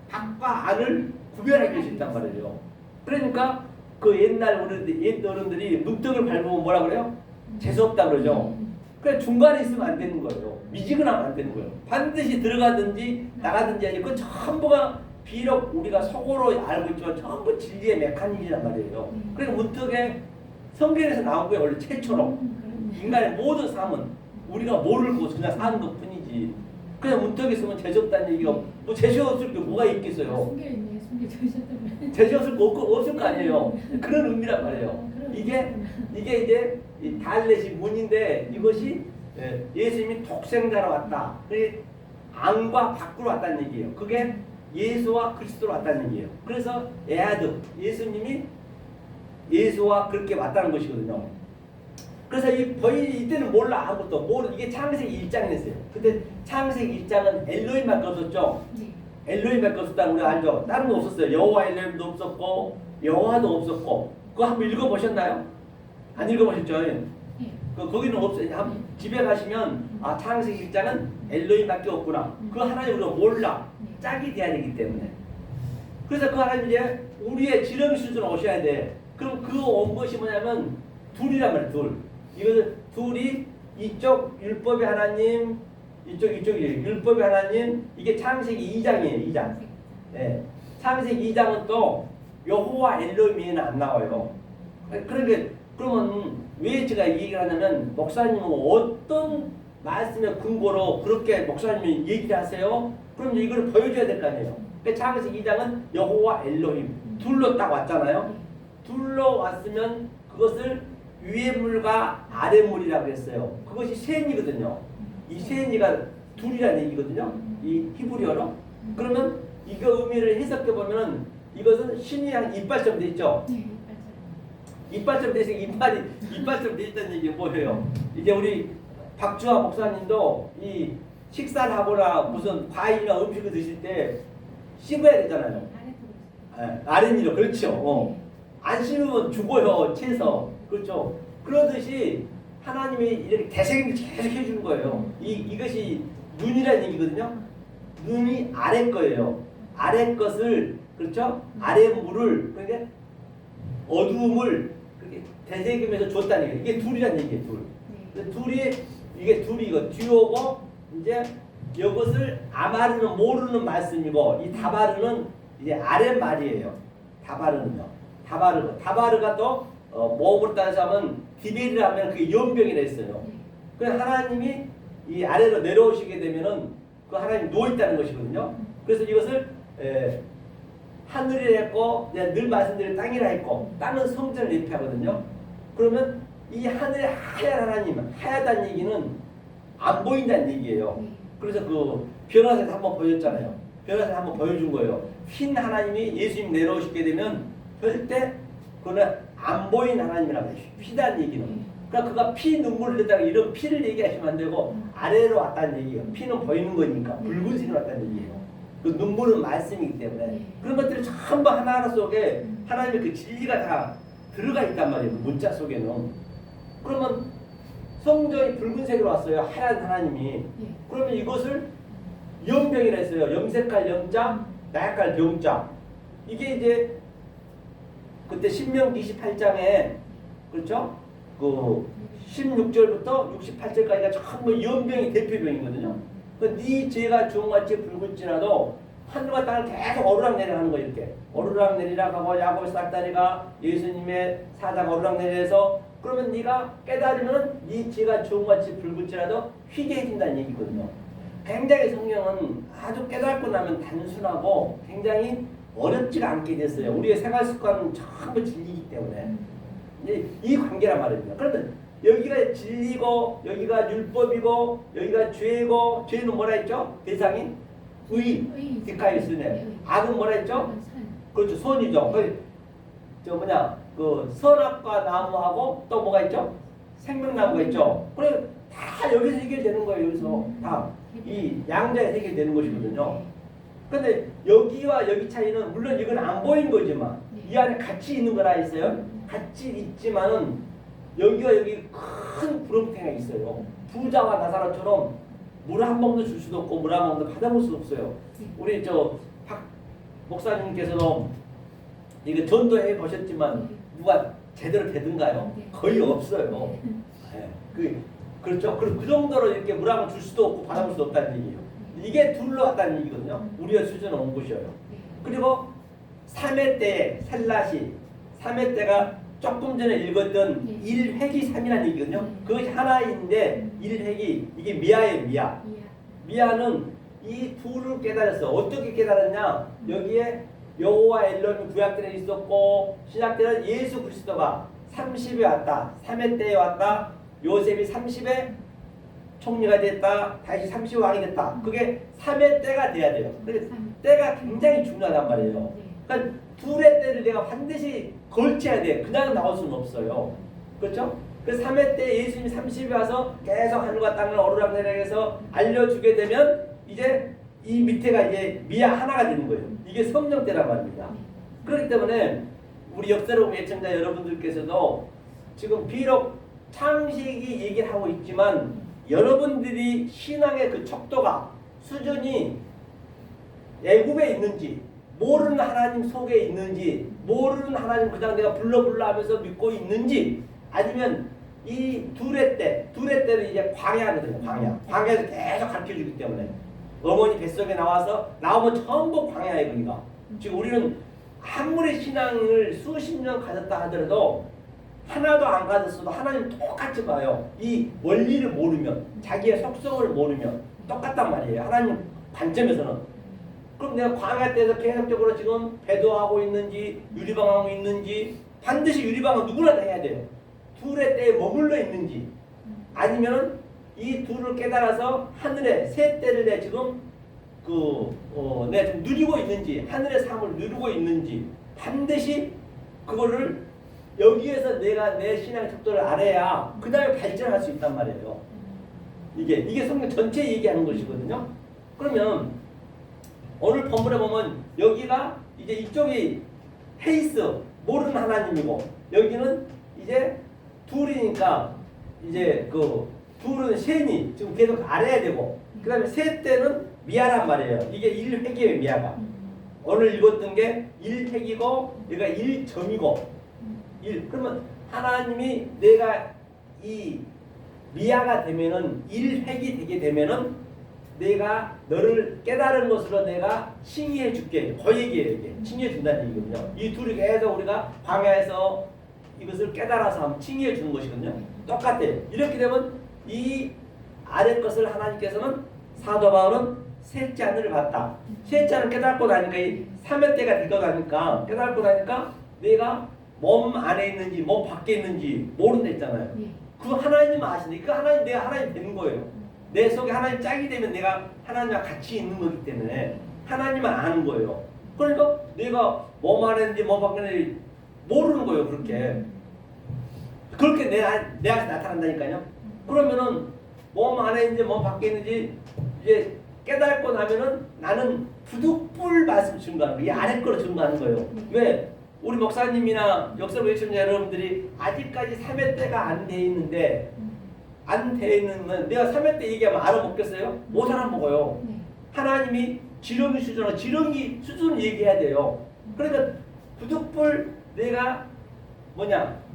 밖과 안을 구별하게 할 수 있단 말이에요. 그러니까 그 옛날 옛 어른들이 문턱을 밟으면 뭐라 그래요? 재수없다 그러죠. 그래 중간에 있으면 안 되는 거예요. 미지근하면 안 되는 거예요. 반드시 들어가든지 나가든지 하지. 그 전부가 비록 우리가 속으로 알고 있지만 전부 진리의 메커니즘이란 말이에요. 그러니까 문턱에 성경에서 나온 거예요. 원래 최초로 인간의 모든 삶은 우리가 모르고 그냥 사는 것 뿐이지. 거지. 그냥 문턱에 있으면 재수 없다는 얘기가 뭐 재수 없을 게 뭐가 있겠어요. 숨겨 있네요. 숨겨 두셨다면. 재수 없을 거 아니에요. 그런 의미란 말이에요. 이게 이제 이 달렛이 문인데 이것이 예수님이 독생자로 왔다. 그게 안과 밖으로 왔다는 얘기예요. 그게 예수와 그리스도로 왔다는 얘기예요. 그래서 에아드 예수님이 예수와 그렇게 왔다는 것이거든요. 그래서 이 거의 이때는 몰라 아무것도 모르 이게 창세기 1장이었어요. 근데 창세기 1장은 엘로힘밖에 없었죠. 네. 엘로힘밖에 없었다는 우리가 알죠. 다른 거 없었어요. 여호와 엘로힘도 없었고 여호와도 없었고 그거 한번 읽어보셨나요? 안 읽어보셨죠? 네. 거기는 없어요. 집에 가시면 아 창세기 1장은 엘로힘밖에 없구나. 그 하나님 우리가 몰라. 짝이 돼야 되기 때문에. 그래서 그 하나님 이제 우리의 지령 수준으로 오셔야 돼. 그럼 그 온 것이 뭐냐면 둘이란 말이야. 둘. 이것은 둘이 이쪽 율법의 하나님 이쪽이 율법의 하나님 이게 창세기 2장이에요. 2장. 예. 창세기 2장은 또 여호와 엘로힘은 안 나와요. 그러니까 그러면 왜 제가 이 얘기를 하냐면 목사님은 어떤 말씀의 근거로 그렇게 목사님이 얘기를 하세요? 그럼 이걸 보여줘야 될 거 아니에요. 그러니까 창세기 2장은 여호와 엘로힘 둘로 딱 왔잖아요. 둘로 왔으면 그것을 위의 물과 아래 물이라고 했어요. 그것이 셋이거든요. 이 셋이가 둘이라는 얘기거든요. 이 히브리어로. 그러면 이거 의미를 해석해 보면은 이것은 신이 한 이빨처럼 돼 있죠. 네. 이빨처럼 돼 있으니 이빨처럼 돼 있다는 얘기 뭐예요? 이제 우리 박주화 목사님도 이 식사를 하거나 무슨 과일이나 음식을 드실 때 씹어야 되잖아요. 아랫니로 그렇죠. 안 씹으면 죽어요. 채서 그렇죠. 그러듯이 하나님이 이렇게 대생을 계속 해주는 거예요. 이것이 눈이라는 얘기거든요. 눈이 아래 거예요. 아래 것을 그렇죠. 아래 물을 그러니까 어두움을 그렇게 되새기면서 줬다는 얘기예요. 이게 둘이라는 얘기예요. 둘. 둘이 이게 둘이 이거 듀오고 이제 이것을 아마르는 모르는 말씀이고 이 다바르는 이제 아랫 말이에요. 다바르는요. 다바르가 또 모음으로 따져서 하면 디벨이라면 그게 연병이라 했어요. 그래서 하나님이 이 아래로 내려오시게 되면은 그 하나님 누워 있다는 것이거든요. 그래서 이것을 하늘이라 했고 내가 늘 말씀드린 땅이라 했고 땅은 성전을 예표하거든요. 그러면 이 하늘의 하얀 하나님, 하얗다는 얘기는 안 보인다는 얘기예요. 그래서 그 변화사에서 한번 보여줬잖아요. 변화사에서 한번 보여준 거예요. 흰 하나님이 예수님 내려오시게 되면 절대 그거는 안 보인 하나님이라고 해요. 피다는 얘기는. 그러니까 그가 피 눈물을 흘렸다가 이런 피를 얘기하시면 안 되고 아래로 왔다는 얘기예요. 피는 보이는 거니까 붉은색으로 왔다는 얘기예요. 그 눈물은 말씀이기 때문에 그런 것들이 전부 하나하나 속에 하나님의 그 진리가 다 들어가 있단 말이에요. 그 문자 속에는. 그러면 성전이 붉은색으로 왔어요. 하얀 하나님이. 그러면 이것을 염병이라 했어요. 염색할 염자, 나약할 병자. 이게 이제 그때 신명기 28장에 그렇죠? 그 16절부터 68절까지가 전부 연병이 대표병이거든요. 네 죄가 주홍같이 붉을지라도 하늘과 땅을 계속 오르락내리락 하는 거예요. 이렇게 오르락내리락 하고 야곱 싹다리가 예수님의 사자가 오르락내리락해서 그러면 네가 깨달으면 네 죄가 주홍같이 붉을지라도 휘게 해준다는 얘기거든요. 굉장히 성경은 아주 깨닫고 나면 단순하고 굉장히 어렵지가 않게 됐어요. 우리의 생활 습관은 전부 진리이기 때문에 이제 이 관계란 말입니다. 그러면 여기가 진리고 여기가 율법이고 여기가 죄고 죄는 뭐라 했죠? 대상이 디카이스네. 악은 뭐라 했죠? 그렇죠. 선이죠. 저 뭐냐 그 선악과 나무하고 또 뭐가 있죠? 생명나무가 있죠. 그래 다 여기서 해결되는 거예요. 여기서 다 이 양자에서 해결되는 것이거든요. 근데 여기와 여기 차이는 물론 이건 안 보이는 거지만 이 안에 같이 있는 거라 했어요. 같이 있지만은 여기와 여기 큰 구름탱이가 있어요. 부자와 나사로처럼 물 한 모금도 줄 수도 없고 물 한 모금도 받아볼 수도 없어요. 우리 저 박 목사님께서도 이거 전도해 보셨지만 누가 제대로 되든가요? 거의 없어요. 네. 그렇죠. 그 정도로 이렇게 물 한 모금 줄 수도 없고 받아볼 수도 없다는 얘기예요. 이게 둘로 왔다는 얘기거든요. 우리의 수준은 온 것이에요. 그리고 3회 때에 셀라시 3회 때가 조금 전에 읽었던 1회기 3이라는 얘기거든요. 그것이 하나인데 1회기 이게 미아예요. 미아. 미아는 이 둘을 깨달았어. 어떻게 깨달았냐? 여기에 여호와 엘론이 구약 때는 있었고 신약 때는 예수 그리스도가 30에 왔다. 3회 때에 왔다. 요셉이 30에 총리가 됐다. 다시 30에 왕이 됐다. 그게 3회 때가 돼야 돼요. 근데 때가 굉장히 중요하단 말이에요. 그러니까 둘의 때를 내가 반드시 걸쳐야 돼. 그냥 나올 수는 없어요. 그렇죠? 그 3회 때 예수님이 30에 와서 계속 하늘과 땅을 오르락내리락해서 알려주게 되면 이제 이 밑에가 이제 미아 하나가 되는 거예요. 이게 성령 때란 말입니다. 그렇기 때문에 우리 역사로 예청자 여러분들께서도 지금 비록 창세기 얘기를 하고 있지만 여러분들이 신앙의 그 척도가 수준이 애굽에 있는지 모르는 하나님 속에 있는지 모르는 하나님 그냥 내가 불러 하면서 믿고 있는지 아니면 이 둘의 때는 이제 광야거든요. 광야에서 계속 가르쳐주기 때문에 어머니 뱃속에 나오면 전부 광야예요. 거기가. 지금 우리는 아무리 신앙을 수십 년 가졌다 하더라도 하나도 안 가졌어도 하나님 똑같이 봐요. 이 원리를 모르면 자기의 속성을 모르면 똑같단 말이에요. 하나님 관점에서는. 그럼 내가 광야 때에서 계속적으로 지금 배도하고 있는지 유리방하고 있는지 반드시 유리방은 누구나 다 해야 돼요. 둘의 때에 머물러 있는지 아니면은 이 둘을 깨달아서 하늘의 새 때를 내 지금 내가 지금 누리고 있는지 하늘의 삶을 누리고 있는지 반드시 그거를 여기에서 내가 내 신앙 척도를 알아야 그 다음에 발전할 수 있단 말이에요. 이게 성경 전체 얘기하는 것이거든요. 그러면 오늘 본문에 보면 여기가 이제 이쪽이 헤이스 모르는 하나님이고 여기는 이제 둘이니까 이제 그 둘은 셋이 지금 계속 알아야 되고 그 다음에 셋 때는 미아란 말이에요. 이게 1획이에요. 미아가. 오늘 읽었던 게 1획이고 얘가 1점이고 1. 그러면 하나님이 내가 이 미아가 되면은 1획이 되게 되면은 내가 너를 깨달은 것으로 내가 칭의해 줄게. 그 얘기예요. 이게 칭의해 준다는 얘기거든요. 이 둘이 계속 우리가 광야에서 이것을 깨달아서 하면 칭의해 주는 것이거든요. 똑같아요. 이렇게 되면 이 아래 것을 하나님께서는 사도 바울은 셋째 하늘을 봤다. 셋째 하늘 깨닫고 나니까 이 3회 때가 되고 나니까 깨닫고 나니까 내가 몸 안에 있는지 몸 밖에 있는지 모른다 했잖아요. 그 하나님 아시네. 그 하나님 내가 하나님 되는 거예요. 내 속에 하나님 짝이 되면 내가 하나님과 같이 있는 거기 때문에 하나님만 아는 거예요. 그러니까 내가 몸 안에 있는지 몸 밖에 있는지 모르는 거예요. 그렇게 내가 나타난다니까요. 그러면은 몸 안에 있는지 몸 밖에 있는지 이제 깨닫고 나면은 나는 부득불 말씀 증거하는 거예요. 이 아래 거로 증거하는 거예요. 왜? 우리 목사님이나 역사로 외치는 여러분들이 아직까지 3회 때가 안 돼 있는데 안 돼 있는 내가 3회 때 얘기하면 알아먹겠어요? 못 알아먹어요. 하나님이 지렁이 수준을 얘기해야 돼요. 그러니까 부득불 내가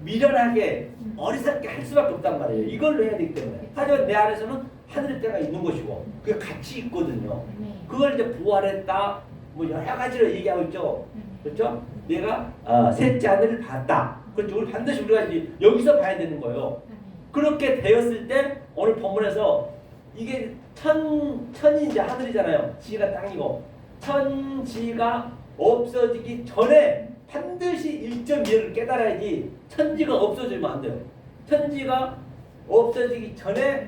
미련하게 어리석게 할 수밖에 없단 말이에요. 이걸로 해야 되기 때문에. 하지만 내 안에서는 하늘의 때가 있는 것이고 그게 같이 있거든요. 그걸 이제 부활했다 여러 가지로 얘기하고 있죠. 그렇죠? 내가 셋째 하늘을 봤다. 그렇죠? 우리 반드시 우리가 이제 여기서 봐야 되는 거예요. 그렇게 되었을 때 오늘 본문에서 이게 천이 이제 하늘이잖아요. 지가 땅이고 천지가 없어지기 전에 반드시 1.2를 깨달아야지 천지가 없어지면 안 돼요. 천지가 없어지기 전에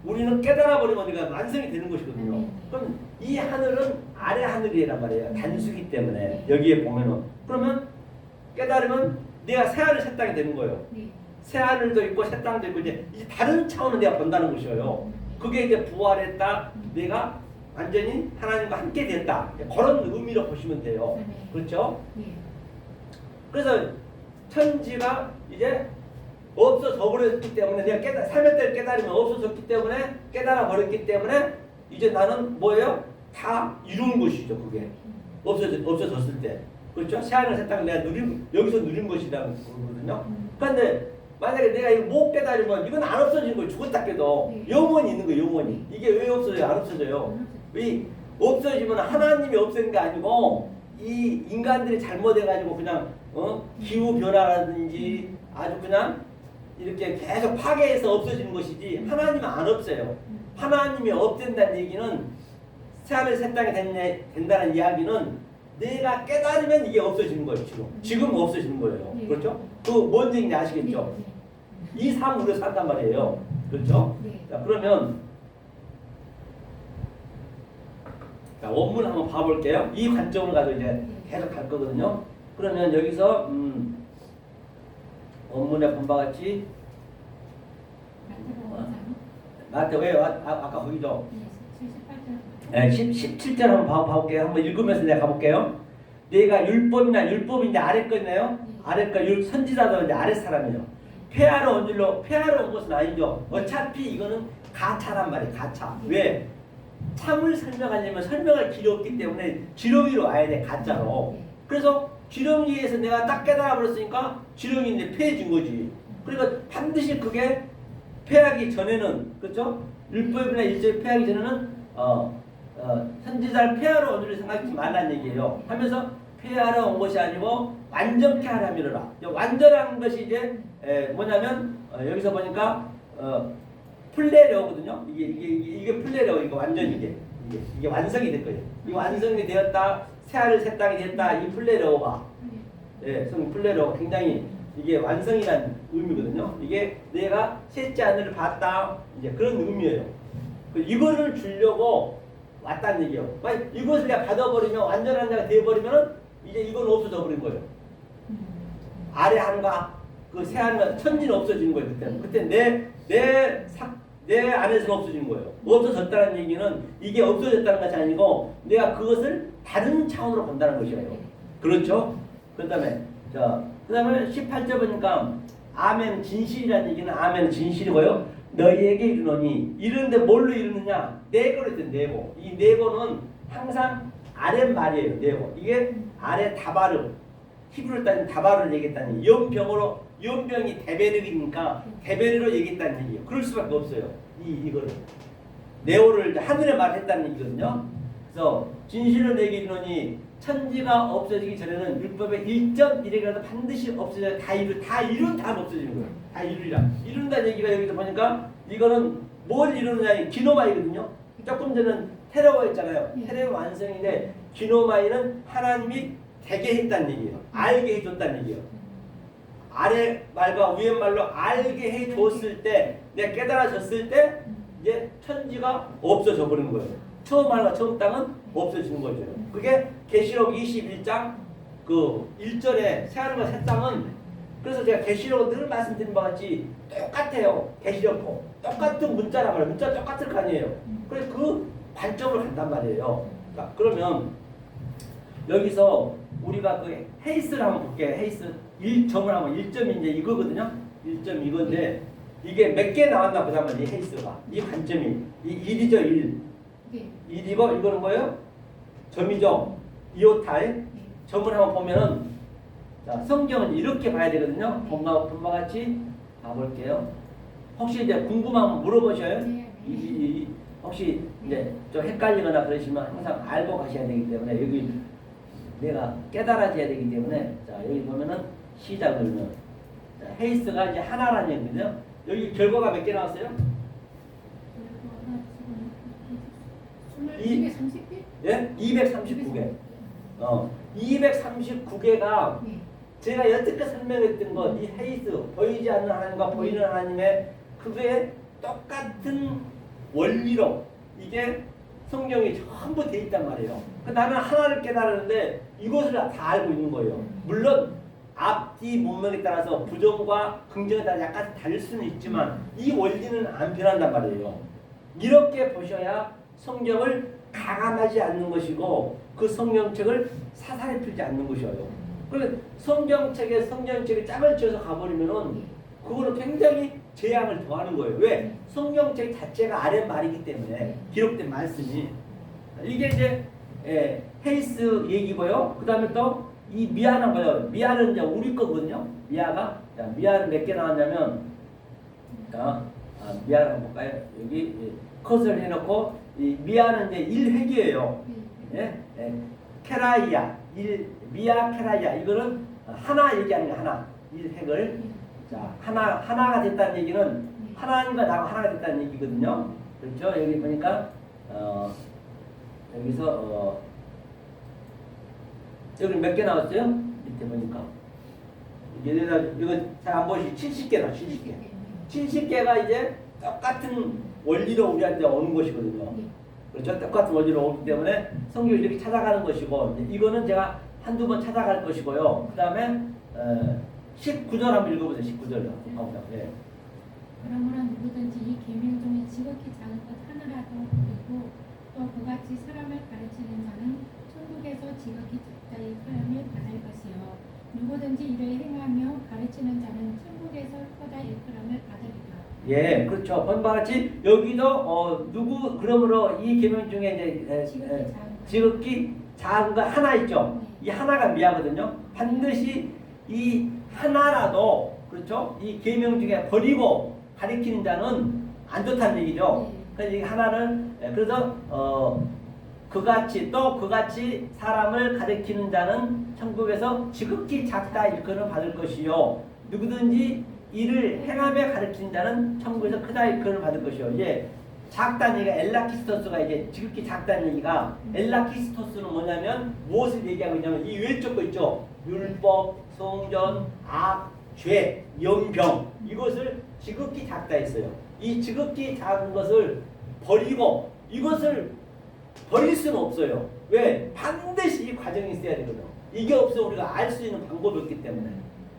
우리는 깨달아버리면 우리가 완성이 되는 것이거든요. 그럼 이 하늘은 아래 하늘이란 말이에요. 단수기 때문에 여기에 보면은 그러면 깨달으면 내가 새 하늘 새 땅이 되는 거예요. 새 하늘도 있고 새 땅도 있고 이제 다른 차원을 내가 본다는 것이에요. 그게 이제 부활했다. 내가 완전히 하나님과 함께 됐다. 그런 의미로 보시면 돼요. 그렇죠? 그래서 천지가 이제 없어져 버렸기 때문에 내가 3회 때를 깨달으면 없어졌기 때문에 깨달아 버렸기 때문에 이제 나는 뭐예요? 다 이룬 것이죠. 그게 없어졌을 때. 그렇죠? 새하늘 새 땅을 내가 여기서 누린 것이라는 거거든요. 그런데 만약에 내가 이거 못 깨달으면 이건 안 없어진 거예요. 죽었다 깨도 영원히 있는 거예요. 영원히. 이게 왜 없어져요? 안 없어져요. 이 없어지면 하나님이 없앤 게 아니고 이 인간들이 잘못해가지고 그냥 기후 변화라든지 아주 그냥 이렇게 계속 파괴해서 없어지는 것이지 하나님은 안 없어요. 하나님이 없앤다는 얘기는 새하늘 새 땅이 된다는 이야기는 내가 깨달으면 이게 없어지는 거예요. 지금 없어지는 거예요. 네. 그렇죠? 그 뭔 얘기인지 아시겠죠? 이 삶으로 산단 말이에요. 그렇죠? 네. 자, 그러면 자, 원문 한번 봐볼게요. 이 관점을 가지고 이제 계속 갈 거거든요. 그러면 여기서 원문에 본 바와 같이 나한테 왜 아까 거기죠? 네, 17절 한번 봐볼게요. 한번 읽으면서 내가 가볼게요. 내가 율법인데 아래 거네요. 아래 거 선지자도 이제 아래 사람이에요. 폐하러 온 것은 아니죠. 어차피 이거는 가차란 말이에요. 가차. 왜? 참을 설명하려면 설명할 길이 없기 때문에 지렁이로 와야 돼. 가짜로. 그래서 지렁이에서 내가 딱 깨달아 버렸으니까 지렁이인데 폐해진 거지. 그러니까 반드시 그게 폐하기 전에는, 그렇죠? 율법이나 일절 폐하기 전에는 선지자를 폐하러 온 줄 생각하지 말라는 얘기예요. 하면서 폐하러 온 것이 아니고 완전케 하라 미르라. 완전한 것이 이제 뭐냐면 여기서 보니까 플레레오거든요. 이게 플레레오. 이거 완전 이게 완성이 될 거예요. 이 완성이 되었다. 새하늘 새 땅이 됐다. 이 플레레오가 성 플레레오가 굉장히 이게 완성이라는 의미거든요. 이게 내가 셋째 하늘을 봤다. 이제 그런 의미예요. 이거를 주려고 왔다는 얘기예요. 만약 이것을 내가 받아버리면 완전한 자가 되어버리면 이제 이건 없어져 버린 거예요. 아래 하늘과 그 새 하늘과 천지는 없어지는 거예요. 그때 내 안에서는 없어지는 거예요. 없어졌다는 얘기는 이게 없어졌다는 것이 아니고 내가 그것을 다른 차원으로 본다는 것이에요. 그렇죠? 그 다음에 18절 보니까 아멘 진실이라는 얘기는 아멘 진실이고요. 너희에게 이르노니 이르는데 뭘로 이르느냐? 네고로 했던 네고. 이 네고는 항상 아랫말이에요. 네고. 이게 아래 다바르. 히브리로 따지면 다바르를 얘기했다는 연병이 대베르기니까 대베르로 얘기했다는 얘기예요. 그럴 수밖에 없어요. 이거를 네오를 하늘에 말했다는 얘기거든요. 그래서 진실을 내게 이르노니 천지가 없어지기 전에는 율법의 1.1이라도 반드시 없어져야 다 이룬 다음 없어지는 거예요. 다 이루리라. 이룬다는 얘기가 여기서 보니까 이거는 뭘 이루느냐? 기노마이거든요. 조금 전에는 테레오였잖아요. 테레오 완성인데 기노마이는 하나님이 되게 했다는 얘기예요. 알게 해줬다는 얘기예요. 아래 말과 위에 말로 알게 해줬을 때, 내가 깨달아졌을 때 이제 천지가 없어져 버리는 거예요. 처음 하늘과 처음 땅은 없어지는 거죠. 그게 계시록 21장 그 1절에 새 하늘과 새 땅은, 그래서 제가 계시록은 늘 말씀드린 바와 같이 똑같아요. 계시록도 똑같은 문자란 말이에요. 문자 똑같을 거 아니에요. 그래서 그 관점으로 간단 말이에요. 자, 그러면 여기서 우리가 그 헤이스를 한번 볼게요. 헤이스 1점을 하면 1점이 이제 이거거든요. 1점 이건데 이게 몇 개 나왔나 보자면 이 헤이스가 이 관점이 이 1이죠. 1. 1이고 이거는 뭐예요? 점이죠. 이오타의 점을 한번 보면은 자, 성경은 이렇게 봐야 되거든요. 본과 같이 봐볼게요. 혹시 이제 궁금하면 물어보셔요. 혹시 이제 좀 헷갈리거나 그러시면 항상 알고 가셔야 되기 때문에 여기 내가 깨달아져야 되기 때문에 자 여기 보면은 시작을요. 자, 헤이스가 이제 하나라는 얘기거든요. 여기 결과가 몇 개 나왔어요? 230개? 예? 239개. 239개가 제가 여태껏 설명했던 것, 이 헤이스, 보이지 않는 하나님과 보이는 하나님의 그게 똑같은 원리로 이게 성경이 전부 돼 있단 말이에요. 나는 하나를 깨달았는데 이것을 다 알고 있는 거예요. 물론 앞뒤 문맥에 따라서 부정과 긍정에 따라 약간 다를 수는 있지만 이 원리는 안 변한단 말이에요. 이렇게 보셔야 성경을 가감하지 않는 것이고 그 성경책을 사사리 풀지 않는 것이에요. 그러니까 성경책에 짝을 지어서 가버리면은 그거는 굉장히 재앙을 더하는 거예요. 왜? 성경책 자체가 아랫말이기 때문에 기록된 말씀이 이게 이제 헤이스 얘기고요. 그 다음에 또 이 미아는 뭐예요? 미아는 이제 우리 거거든요. 미아가 미아는 몇 개 나왔냐면 미아를 한번 볼까요? 여기 컷을 해놓고 이 미아는 이제 1획이에요. 케라이아 미아 케라이아 이거는 하나 얘기하는 게 하나 1획을 자 하나가 됐다는 얘기는 하나님과 나가 하나가 됐다는 얘기거든요. 그렇죠? 여기 보니까 여기서 여기 몇 개 나왔어요? 밑에 보니까 이거 잘 안 보시죠? 70개 나 70개. 70개가 이제 똑같은 원리로 우리한테 오는 것이거든요. 그렇죠? 똑같은 원리로 오기 때문에 성경을 이렇게 찾아가는 것이고, 이거는 제가 한두 번 찾아갈 것이고요. 그 다음에 19절 한번 읽어보세요. 19절. 네. 그러므로 누구든지 이 계명 중에 지극히 작은 것 하나라도 버리고 또 그같이 사람을 가르치는 자는 천국에서 지극히 작다의 크람을 받을 것이요 누구든지 이를 행하며 가르치는 자는 천국에서 크다의 크람을 받으리라. 예, 그렇죠. 본바 같이 여기도 누구 그러므로 이 계명 중에 이제 지극히 작은 거 하나 있죠. 이 하나가 미하거든요. 반드시 이 하나라도 그렇죠. 이 계명 중에 버리고 가리키는 자는 안 좋다는 얘기죠. 그래서 이 하나를 그래서 그같이 또 그같이 사람을 가리키는 자는 천국에서 지극히 작다 일컬음을 받을 것이요 누구든지 이를 행하며 가르치는 자는 천국에서 크다 일컬음을 받을 것이요. 이제 작다는 얘기가 엘라키스토스가 이제 지극히 작다는 얘기가 엘라키스토스는 뭐냐면 무엇을 얘기하고 있냐면 이 왼쪽 거 있죠. 율법, 성전, 악, 죄, 연병 이것을 지극히 작다 했어요. 이 지극히 작은 것을 버리고 이것을 버릴 수는 없어요. 왜? 반드시 이 과정이 있어야 되거든. 이게 없으면 우리가 알 수 있는 방법이 없기 때문에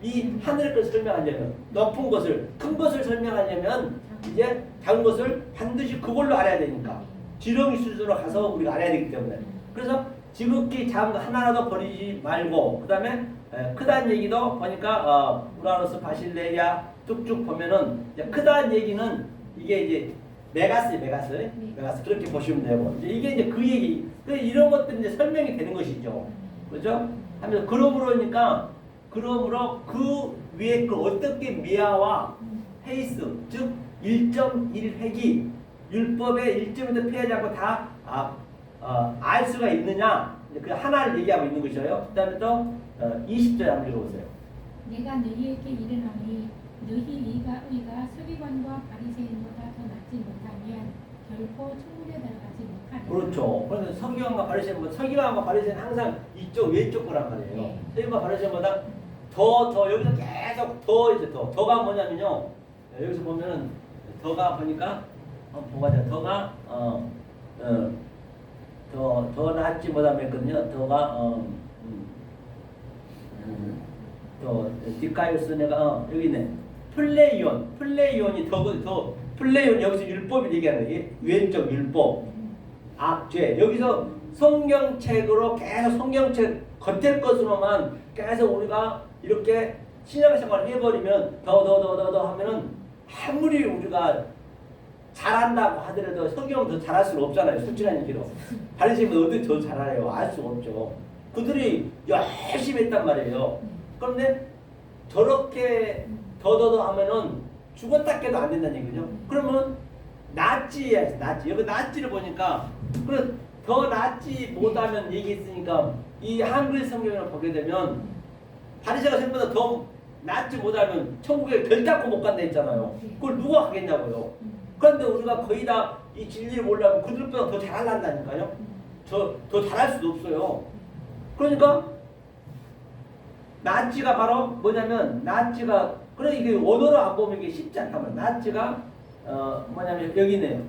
이 하늘의 것을 설명하려면 높은 것을 큰 것을 설명하려면 이제 작은 것을 반드시 그걸로 알아야 되니까 지렁이 수준으로 가서 우리가 알아야 되기 때문에 그래서 지극히 작은 거 하나라도 버리지 말고 그 다음에 크다는 얘기도 보니까 우라노스 바실레야 쭉쭉 보면은 이제 크다는 얘기는 이게 이제 메가스 그렇게 보시면 되고 이제 그 얘기 이런 것들이 이제 설명이 되는 것이죠. 그렇죠? 하면서 그러므로니까 그러므로 그 위에 그 어떻게 미아와 페이스 즉 1.1획이 율법의 1점에도 피하지 않고 다 알 수가 있느냐 그 하나를 얘기하고 있는 것이에요. 그 다음에 또 20절 한번 읽어보세요. 내가 너희에게 이르노니 너희 의가 서기관과 바리새인보다 더 낫지 못하면 결코 천국에 들어가지 못하리라. 그렇죠. 그래서 서기관과 바리새인은 항상 이쪽 왼쪽 거란 말이에요. 네. 서기관과 바리새인보다 더 여기서 계속 더가 뭐냐면요. 여기서 보면은 더가 보니까 보가자 더가 더 낫지 못하면 했거든요. 더가 더 디카이오스 내가 여기 있네. 플레이온이 더 플레이온 여기서 율법이 얘기하는 거예요. 왼쪽 율법 악죄 여기서 성경책으로 계속 성경책 겉에 것으로만 계속 우리가 이렇게 신앙생활을 해버리면 더 하면은 아무리 우리가 잘한다고 하더라도 성경은 더 잘할 수는 없잖아요. 솔직한 얘기로 바리새인은 어디 더 잘해요? 알 수 없죠. 그들이 열심히 했단 말이에요. 그런데 저렇게 더 하면은 죽었다 깨도 안 된다는 얘기죠. 그러면 낫지. 여기 낫지를 보니까 그래 더 낫지 못하면 얘기했으니까 이 한글 성경을 보게 되면 바리새가 생각보다 더 낫지 못하면 천국에 결단코 못 간다 했잖아요. 그걸 누가 하겠냐고요. 그런데 우리가 거의 다 이 진리를 모르려면 그들보다 더 잘한다니까요. 더 잘할 수도 없어요. 그러니까 낫지가 바로 뭐냐면 낫지가 그래 이게 원어로 안 보면 이게 쉽지 않단 말이에요. 낫지가 뭐냐면 여기 있네요.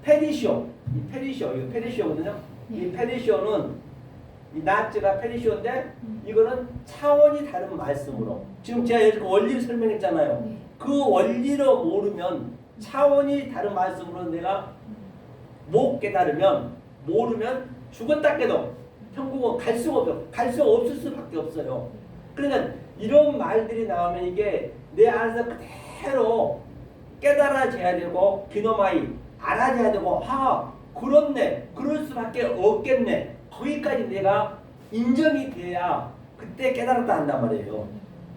페리시오 이거 페리시오거든요. 이 페리시오는 이 낫지가 페리시오인데 이거는 차원이 다른 말씀으로 지금 제가 여기 원리를 설명했잖아요. 그 원리로 모르면 차원이 다른 말씀으로 내가 못 깨달으면 모르면 죽었다 깨도 천국은 갈 수가 없어요. 갈 수가 없을 수밖에 없어요. 그러니까 이런 말들이 나오면 이게 내 안에서 그대로 깨달아져야 되고 기노마이 알아져야 되고 그렇네 그럴 수밖에 없겠네 거기까지 내가 인정이 돼야 그때 깨달았다 한단 말이에요.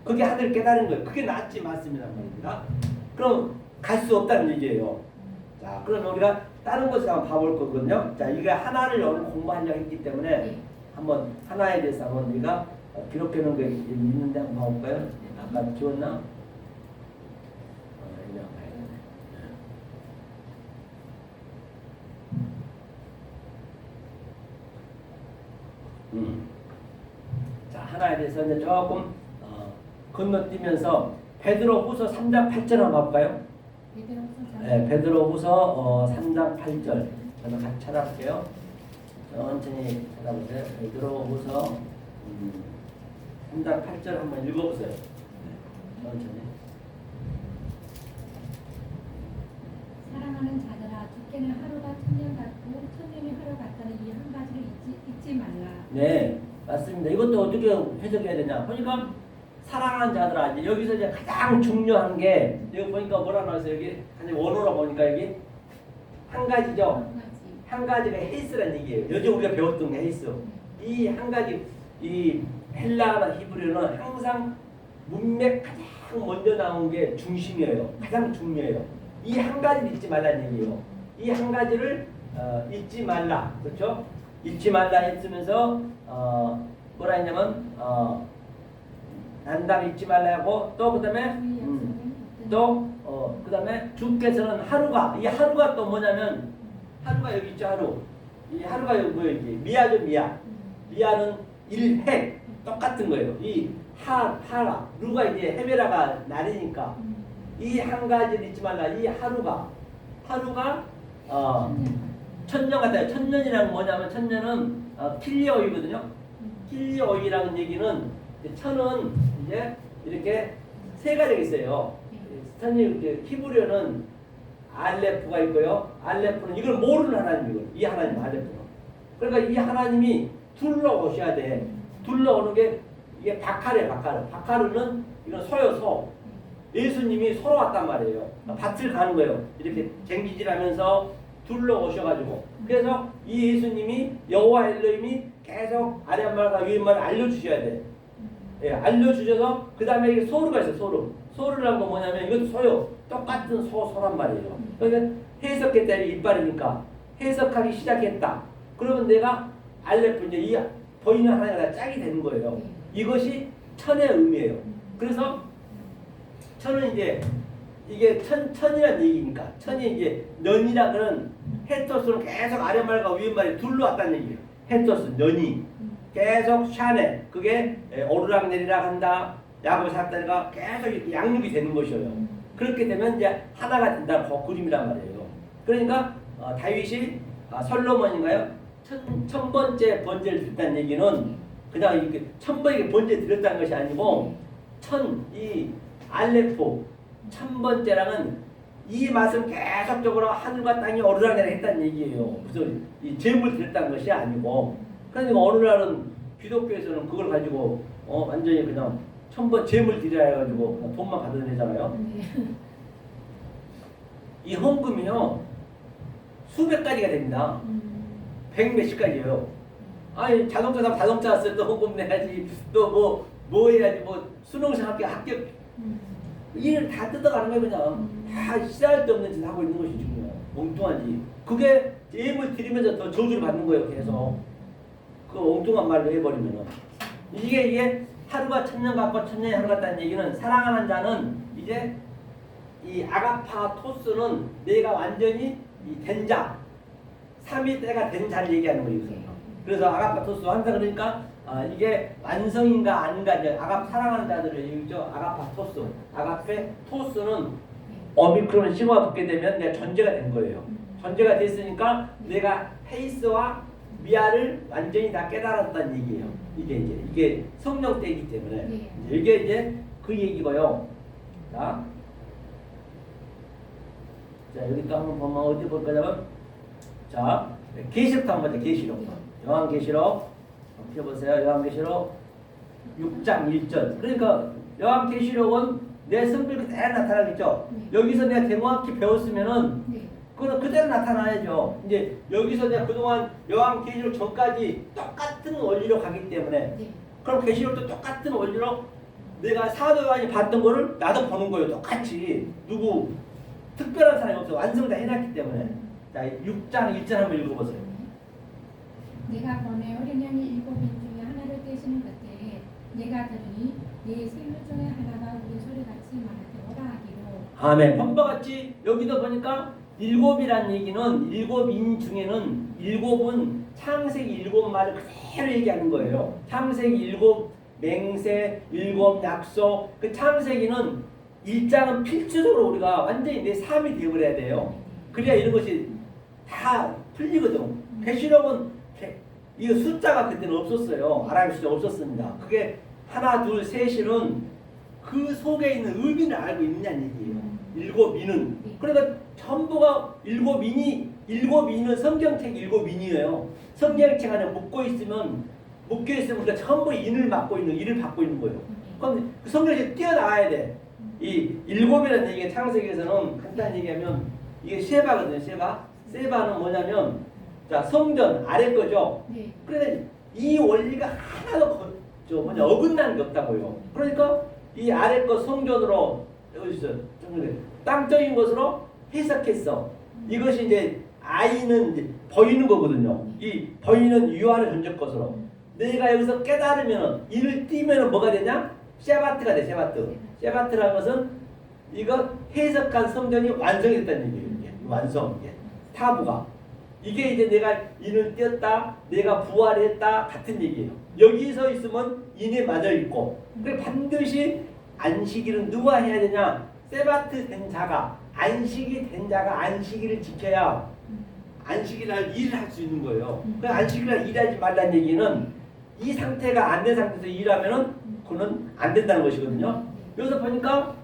그게 하늘 깨달은 거예요. 그게 낫지 맞습니다 말입니다. 그럼 갈 수 없다는 얘기예요. 자 그러면 우리가 다른 것을 한번 봐볼 거거든요. 자 이게 하나를 오늘 공부하려고 했기 때문에 한번 하나에 대해서 한번 우리가 기록해 놓은 게 있는데 한번 봐볼까요? 아까 지웠나? 네. 1, 하나에 대해서 이제 조금 건너뛰면서 베드로후서 3장 8절 한번 볼까요? 네, 베드로후서 3장 8절 저도 같이 찾아볼게요. 천천히 찾아보세요. 베드로후서 3장 8절 한번 읽어보세요. 네, 천천히. 사랑하는 자들아, 주께는 하루가 천년 같고 천년이 하루 같다는 이 한 가지를 잊지 말라. 네, 맞습니다. 이것도 어떻게 해석해야 되냐? 보니까 사랑하는 자들아, 이제 여기서 이제 가장 중요한 게 여기 보니까 뭐라 나왔어요? 여기 원어로 보니까 여기 한 가지죠. 한 가지가 헤이스라는 얘기예요. 요즘 우리가 배웠던 게 헤이스. 이 한 가지, 이 헬라나 히브리어는 항상 문맥 가장 먼저 나온 게 중심이에요. 가장 중요해요. 이 한 가지를 잊지 말라는 얘기예요. 이 한 가지를 잊지 말라, 그렇죠? 잊지 말라 했으면서 뭐라 했냐면 난당 잊지 말라고 또 그다음에 그다음에 주께서는 하루가 이 하루가 또 뭐냐면 하루가 여기 있죠. 하루 이 하루가 여기 뭐였지? 미아죠. 미아는 일해 똑같은 거예요. 이 하라 루가 이제 헤메라가 날이니까 이 한 가지를 잊지 말라. 이 하루가 천년 같아요. 천년이란 뭐냐면 천년은 킬리오이거든요. 킬리오이라는 얘기는 천은 이제 이렇게 세 가지가 있어요. 천이 히브리어는 알레프가 있고요. 알레프는 이걸 모르는 하나님이고 이 하나님 알레프는. 그러니까 이 하나님이 둘러오셔야 돼. 둘러오는 게 이게 바카르예요. 바카르는 이건 소요 소. 예수님이 소로 왔단 말이에요. 밭을 가는 거예요. 이렇게 쟁기질하면서 둘러오셔가지고 그래서 이 예수님이 여호와 엘로힘이 계속 아랫말과 위에말을 알려주셔야 돼. 예, 알려주셔서 그 다음에 소르가 있어요. 소르라는 건 뭐냐면 이것도 소요. 똑같은 소란 말이에요. 그러니까 해석했다 이빨이니까 해석하기 시작했다. 그러면 내가 알레프 이제 이 보이는 하나가 짝이 되는 거예요. 이것이 천의 의미예요. 그래서 천은 이제 이게 천이란 얘기니까 천이 이제 년이라 그런 헤토스는 계속 아랫말과 위에말이 둘러왔다는 얘기예요. 헤토스 년이 계속 샤네 그게 오르락내리락 한다. 야곱의 사람들과 계속 이렇게 양육이 되는 것이에요. 그렇게 되면 이제 하나가 된다. 그 그림이란 말이에요. 그러니까 다윗이 솔로몬인가요? 천 번째 번제를 드렸다는 얘기는 그냥 이렇게 천번에 번제 드렸다는 것이 아니고 이 알레포 천 번째랑은 이 맛은 계속적으로 하늘과 땅이 오르락내리락 했다는 얘기예요. 그래서 이 제물 드렸다는 것이 아니고 그러니까 어느 날은 기독교에서는 그걸 가지고 완전히 그냥 천번 제물 드려야 해가지고 돈만 받아야 되잖아요. 이 헌금이요 수백 가지가 됩니다. 백 몇십 가지예요. 아니 자동차 사면 자동차 왔어요. 또 헌금 내야지. 또 뭐 해야지. 뭐 수능시 합격 일을 다 뜯어가는 거예요. 그냥 다 시작할 데 없는 짓 하고 있는 것이지 그냥 엉뚱하지. 그게 예물 드리면서 더 저주를 받는 거예요. 계속 그 엉뚱한 말로 해버리면은 이게 하루가 천년 같고 천년이 하루 같다는 얘기는 사랑하는 자는 이제 이 아가파토스는 내가 완전히 된 자, 3위 때가 된 자를 얘기하는 거예요. 그래서 아가파토스 항상 그러니까 이게 완성인가 아닌가 이제 사랑하는 자들을 얘기죠. 아가파토스, 아가페토스는 오미크론 싱어가 붙게 되면 내가 전제가 된 거예요. 전제가 됐으니까 내가 페이스와 미아를 완전히 다 깨달았다는 얘기예요. 이게 성령 때이기 때문에 이게 이제 그 얘기고요. 자 여기 또 한번 보면 어디 볼 거냐면 자 계시록도 한번 보자. 계시록 요한계시록 펴보세요. 요한계시록 6장 1절. 그러니까 요한계시록은 내 성별 그대로 나타나겠죠. 여기서 내가 정확히 배웠으면은 그거는 그대로 나타나야죠. 이제 여기서 내가 그동안 요한계시록 전까지 똑같은 원리로 가기 때문에 그럼 계시록도 똑같은 원리로 내가 사도 요한이 봤던 거를 나도 보는 거예요. 똑같이 누구 특별한 사람이 없어. 완성 다 해놨기 때문에. 자 6장 1절 한번 읽어보세요. 내가 보내 어린 양이 일곱 인 중에 하나를 떼시는 그때에 내가 들으니 네 생물 중에 하나가 우리 소리같이 말하되 오라 하기로. 아멘. 범바같이 여기도 보니까 일곱이란 얘기는 일곱 인 중에는 일곱은 창세기 일곱 말을 그대로 얘기하는 거예요. 창세기 일곱 맹세, 일곱 약속. 그 창세기는 1장은 필수적으로 우리가 완전히 내 삶이 되어버려야 돼요. 그래야 이런 것이 다 풀리거든. 계시록은 이거 숫자가 그때는 없었어요. 아라비 숫자 없었습니다. 그게 하나, 둘, 셋이는 그 속에 있는 의미를 알고 있느냐는 얘기예요. 일곱 인은. 그러니까 전부가 일곱 인은 성경책 일곱 인이에요. 성경책 안에 묶여 있으면 우리가 전부 인을 받고 있는 거예요. 그럼 그 성경에서 뛰어나와야 돼. 이 일곱이라는 얘기가 창세기에서는 간단히 얘기하면 이게 세바거든요. 세바는 뭐냐면 자 성전 아래 거죠. 그런데 이 원리가 하나도 어긋나는 게 없다고요. 그러니까 이 아래 거 성전으로 어디서 땅적인 것으로 해석했어. 이것이 이제 아이는 이제 보이는 거거든요. 이 보이는 유한을 전적 것으로. 내가 여기서 깨달으면 이를 띄면 뭐가 되냐? 샤바트가 돼. 샤바트라는 것은 이거 해석한 성전이 완성이 됐다는 얘기예요. 이게 완성. 이게 타부가. 이게 이제 내가 인을 띄었다, 내가 부활했다 같은 얘기예요. 여기서 있으면 인에 맞아 있고. 그래 반드시 안식일은 누가 해야 되냐? 세바트 된 자가 안식이 된 자가 안식일을 지켜야 안식일날 일을 할 수 있는 거예요. 그 안식일날 일하지 말라는 얘기는 이 상태가 안 된 상태에서 일하면은 그거는 안 된다는 것이거든요. 여기서 보니까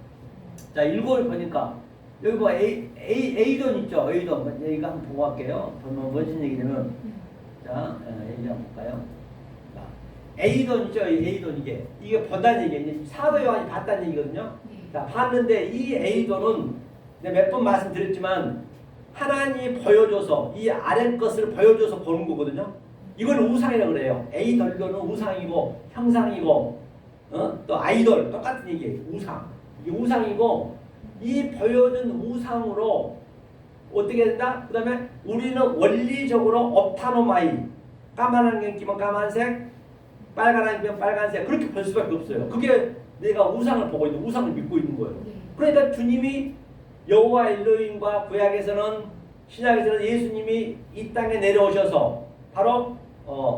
자 일곱을 보니까 여기 뭐 A돈 있죠. A돈 이거 한번 보고 갈게요. 보면 무슨 얘기냐면 자 얘기 한번 볼까요? 자, A돈 있죠. A돈 이게 본다는 얘기예요. 사도 요한이 봤다는 얘기거든요. 자 봤는데 이 A돈은 내가 몇 번 말씀드렸지만 하나님이 보여줘서 이 아래 것을 보여줘서 보는 거거든요. 이걸 우상이라고 그래요. A돌교는 우상이고 형상이고 또 아이돌 똑같은 얘기예요. 우상. 이게 우상이고 이 보여준 우상으로 어떻게 된다? 그 다음에 우리는 원리적으로 옵타노마이 까만 안경 끼면 까만색 빨간 안경 끼면 빨간색 그렇게 볼 수밖에 없어요. 그게 내가 우상을 보고 있는 우상을 믿고 있는 거예요. 그러니까 주님이 여호와 엘로힘과 구약에서는 신약에서는 예수님이 이 땅에 내려오셔서 바로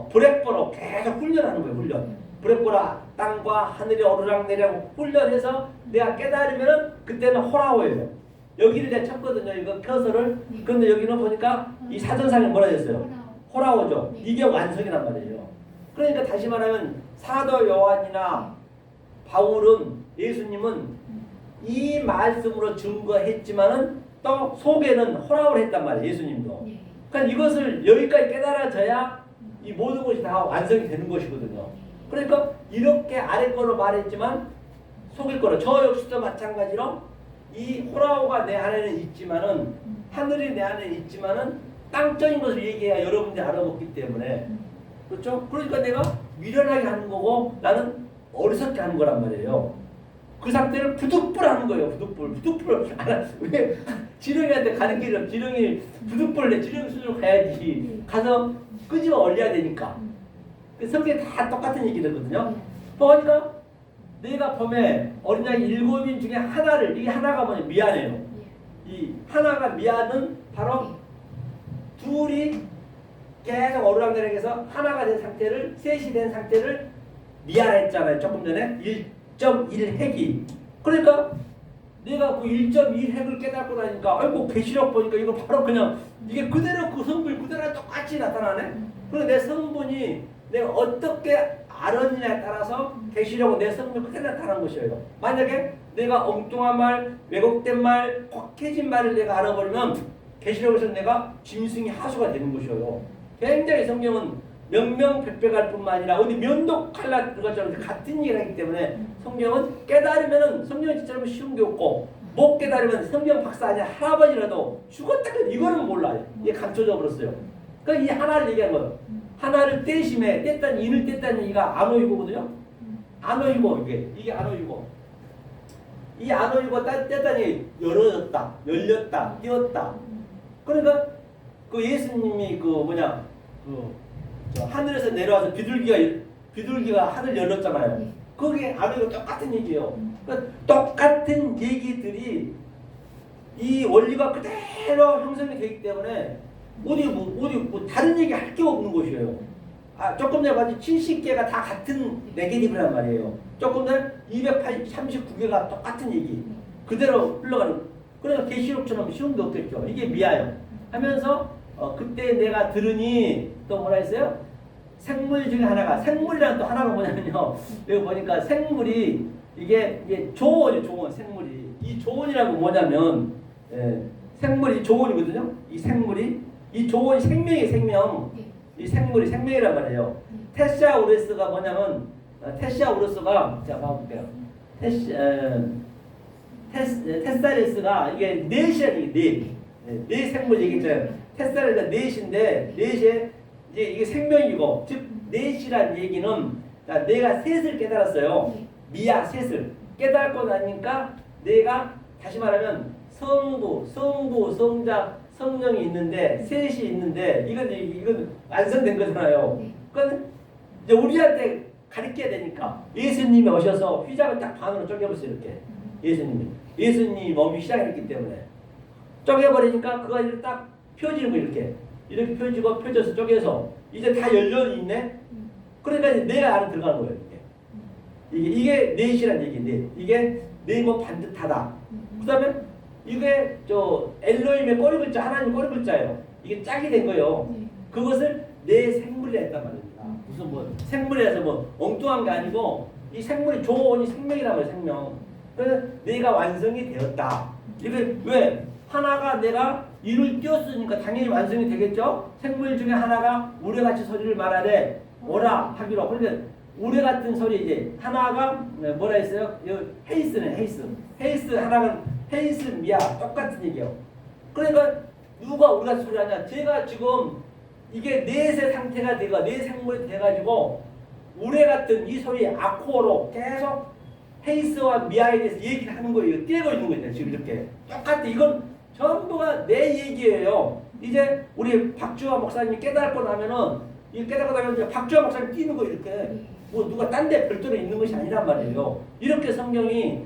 브렉보로 계속 훈련하는 거예요. 훈련. 브렉보라 땅과 하늘이 오르락내리락 훈련해서 내가 깨달으면 그때는 호라오예요. 여기를 내가 쳤거든요. 이거 켜서를. 그런데 여기는 보니까 이 사전상에 뭐라 했어요? 호라오죠. 이게 완성이란 말이에요. 그러니까 다시 말하면 사도 요한이나 바울은 예수님은 이 말씀으로 증거했지만은 또 속에는 호락을 했단 말이에요. 예수님도. 그러니까 이것을 여기까지 깨달아져야 이 모든 것이 다 완성이 되는 것이거든요. 그러니까 이렇게 아래 거로 말했지만 속의 거로 저 역시도 마찬가지로 이 호라오가 내 안에는 있지만은 하늘이 내 안에 있지만은 땅적인 것을 얘기해야 여러분들이 알아먹기 때문에 그렇죠? 그러니까 내가 미련하게 하는 거고 나는 어리석게 하는 거란 말이에요. 그 상태를 부득불 하는 거예요. 부득불. 왜 지렁이한테 가는 길은 지렁이 부득불 지렁이 수준으로 가야지. 가서 끄집어 올려야 되니까. 그 성경에 다 똑같은 얘기거든요. 그러니까 내가 봄에 어린 양 7인 중에 하나를 이게 하나가 뭐냐 미안해요. 이 하나가 미안은 바로 둘이 계속 오르락내리락해서 하나가 된 상태를 셋이 된 상태를 미안했잖아요. 조금 전에 1.1 핵이. 그러니까 내가 그 1.1 핵을 깨닫고 나니까 아이고 계시록 보니까 이거 바로 그냥 이게 그대로 그 성분 그대로 똑같이 나타나네. 그리고 내 성분이 내가 어떻게 알았느냐에 따라서 계시록은 내 성분이 그대로 나타나는 것이에요. 만약에 내가 엉뚱한 말, 왜곡된 말, 혹해진 말을 내가 알아버리면 계시록에서 내가 짐승이 하수가 되는 것이에요. 굉장히 성경은 명명백백할 뿐만 아니라 어디 면도 칼날 그것처럼 같은 얘기를 하기 때문에 성경은 깨달으면 성경은 진짜로 쉬운 게 없고 못 깨달으면 성경 박사 아니야 할아버지라도 죽었다 이거는 몰라요. 이게 감춰져 버렸어요. 그러니까 이 하나를 얘기한 거예요. 하나를 떼심에 뗐다는 인을 뗐다는 얘기가 안오이고거든요. 안오이고 이게 안오이고 이 안오이고 뗐다니 열어졌다, 열렸다, 띄었다. 그러니까 그 예수님이 하늘에서 내려와서 비둘기가 하늘 열렸잖아요. 그게 안오이고 똑같은 얘기예요. 그러니까 똑같은 얘기들이 이 원리가 그대로 형성이 되기 때문에 어디 다른 얘기 할 게 없는 것이에요. 조금 전에 봤지 70개가 다 같은 네게티브란 말이에요. 조금 전에 239개가 똑같은 얘기. 그대로 흘러가는. 그러니까 계시록처럼 쉬운 게 없겠죠. 이게 미아요. 하면서 그때 내가 들으니 또 뭐라 했어요? 생물 중에 하나가 생물이란 또 하나가 뭐냐면요. 여기 보니까 생물이 이게 조원이에요. 조원 생물이. 이 조원이라고 뭐냐면 생물이 조원이거든요. 이 생물이 이 조원이 생명이에요. 생명. 이 생물이 생명이란 말이에요. 테시아우루스가 뭐냐면 테시아우루스가 자 봐볼게요. 테사리스가 이게 넷이라는 얘기 넷 생물 얘기잖아요. 테사리스가 넷인데 넷에 이게 생명이고 즉 넷이라는 얘기는 내가 셋을 깨달았어요. 미야 셋을 깨닫고 나니까 내가 다시 말하면 성부, 성자, 성령이 있는데 셋이 있는데 이건 완성된 거잖아요. 그건 이제 우리한테 가르쳐야 되니까 예수님이 오셔서 휘장을 딱 반으로 쪼개버렸어요. 이렇게 예수님이 몸이 휘장했기 때문에 쪼개버리니까 그거 이렇게 딱 펴지는 거 이렇게 펴지고 펴져서 쪼개서 이제 다 열려 있네. 그러니까 이제 내가 안에 들어가는 거예요. 이게 넷이란 얘기인데 이게 네 몸 반듯하다. 그다음에 이게 엘로힘의 꼬리 글자 하나님 꼬리 글자예요. 이게 짝이 된 거예요. 그것을 내 생물이라 했단 말입니다. 무슨 뭐 생물이라서 뭐 엉뚱한 게 아니고 이 생물이 조원이 생명이란 말이에요. 생명. 그래서 내가 완성이 되었다. 이게 왜 하나가 내가 이를 띄웠으니까 당연히 완성이 되겠죠. 생물 중에 하나가 우레같이 소리를 말하되 오라 하기로. 그러니까 우레 같은 소리 이제 하나가 뭐라 했어요? 헤이스네 헤이스 하나가 헤이스 미야 똑같은 얘기예요. 그러니까 누가 우리가 소리하냐? 제가 지금 이게 넷의 상태가 돼가 내 생물이 돼가지고 우레 같은 이 소리 아코로 계속 헤이스와 미야에 대해서 얘기를 하는 거예요. 떼고 있는 거예요. 지금 이렇게 똑같아. 이건 전부가 내 얘기예요. 이제 우리 박주화 목사님이 깨닫고 나면은 이 깨닫고 나면 이제 박주화 목사님 뛰는 거 이렇게 뭐 누가 딴 데 별도로 있는 것이 아니란 말이에요. 이렇게 성경이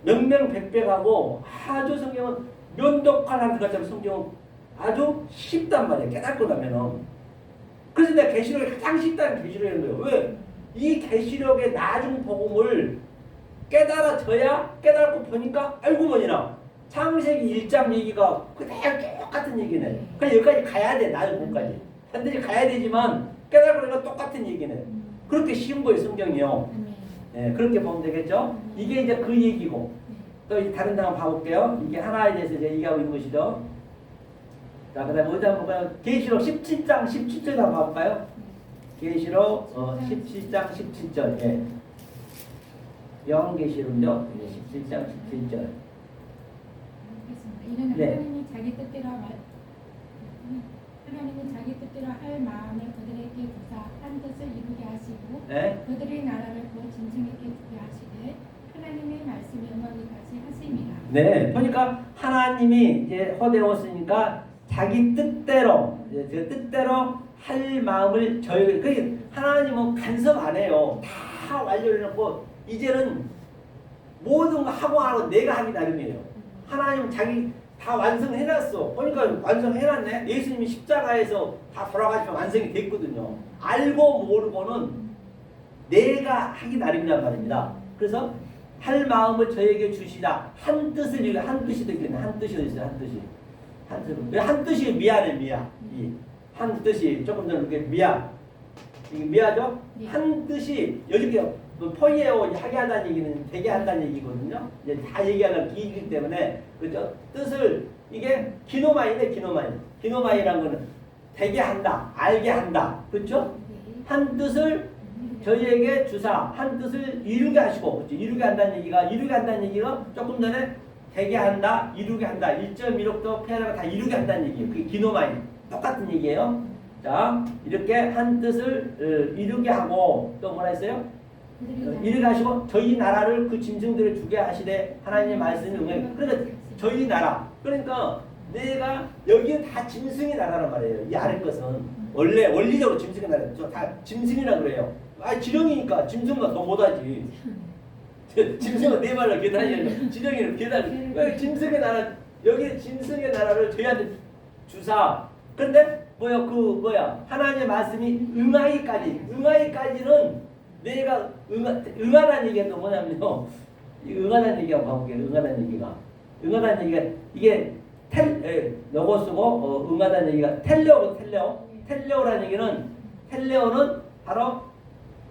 명명백백하고 아주 성경은 면독한 것처럼 성경은 아주 쉽단 말이에요. 깨닫고 나면은. 그래서 내가 계시록이 가장 쉽다는 계시록인 거예요. 왜? 이 계시록의 나중 복음을 깨달아져야 깨닫고 보니까 알고 보니라 창세기 1장 얘기가 그대로 똑같은 얘기네. 그러니까 여기까지 가야 돼. 나중 복음까지. 반드시 가야 되지만 깨달고 보니까 똑같은 얘기네. 그렇게 쉬운 거예요. 성경이요. 그렇게 보면 되겠죠. 이게 이제 그 얘기고 또 다른 데 한번 봐볼게요. 이게 하나에 대해서 이제 얘기하고 있는 것이죠. 자, 그 다음에 어디 한번 볼까요? 계시록 17장 17절 한번 봐볼까요? 계시록 17장 17절. 예. 요한계시록요. 17장 17절. 이는 하나님이 자기 뜻대로 할 마음을 그들에게 주사 한 뜻을 이루게 하시고 그들의 나라를 그 짐승에게 주게 하시되 하나님의 말씀이 응하기까지 하심이라. 네, 보니까 하나님이 이제 호되었으니까 자기 뜻대로 그 뜻대로 할 마음을 저희 하나님은 간섭 안 해요. 다 완료해놓고 이제는 모든 거 하고 안 하고 내가 하기 나름이에요. 하나님은 자기 다 완성해놨어. 그러니까 완성해놨네. 예수님이 십자가에서 다 돌아가시면 완성이 됐거든요. 알고 모르고는 내가 하기 나름이란 말입니다. 그래서 할 마음을 저에게 주시다. 한 뜻을 한 뜻이 되겠네. 한 뜻이 있어요. 한 뜻이 미야네. 미야. 한 뜻이 조금 전에 이렇게 미야. 이게 미야죠? 한 뜻이 여기 포이에오 하게 한다는 얘기는 되게 한다는 얘기거든요. 이제 다 얘기하는 기이기 때문에 그죠? 뜻을 이게 기노마이네. 기노마이라는 거는 되게 한다, 알게 한다, 그렇죠? 한 뜻을 저희에게 주사, 한 뜻을 이루게 하시고, 그렇죠? 이루게 한다는 얘기가 조금 전에 되게 한다, 이루게 한다, 1.16도 페라가 다 이루게 한다는 얘기예요. 그게 기노마이 똑같은 얘기예요. 자, 이렇게 한 뜻을 이루게 하고 또 뭐라 했어요? 이르게 하시고 저희 나라를 그 짐승들을 주게 하시되 하나님의 말씀을 응해. 그러니까 저희 나라. 그러니까 내가 여기는 다 짐승의 나라란 말이에요. 이 아래 것은 원래 원리적으로 짐승의 나라. 저 다 짐승이라 그래요. 지렁이니까 짐승보다 더 못하지. 짐승은 네 발로 계단이니까 지렁이는 계단. 짐승의 나라 여기 짐승의 나라를 저희한테 주사. 그런데 하나님의 말씀이 응하기까지는 내가 응하다는 얘기가 또 뭐냐면요. 이 응하다는 얘기가 봐볼게요. 응하다는 얘기가 이게 로고스고 응하다는 얘기가 텔레오라는 얘기는 바로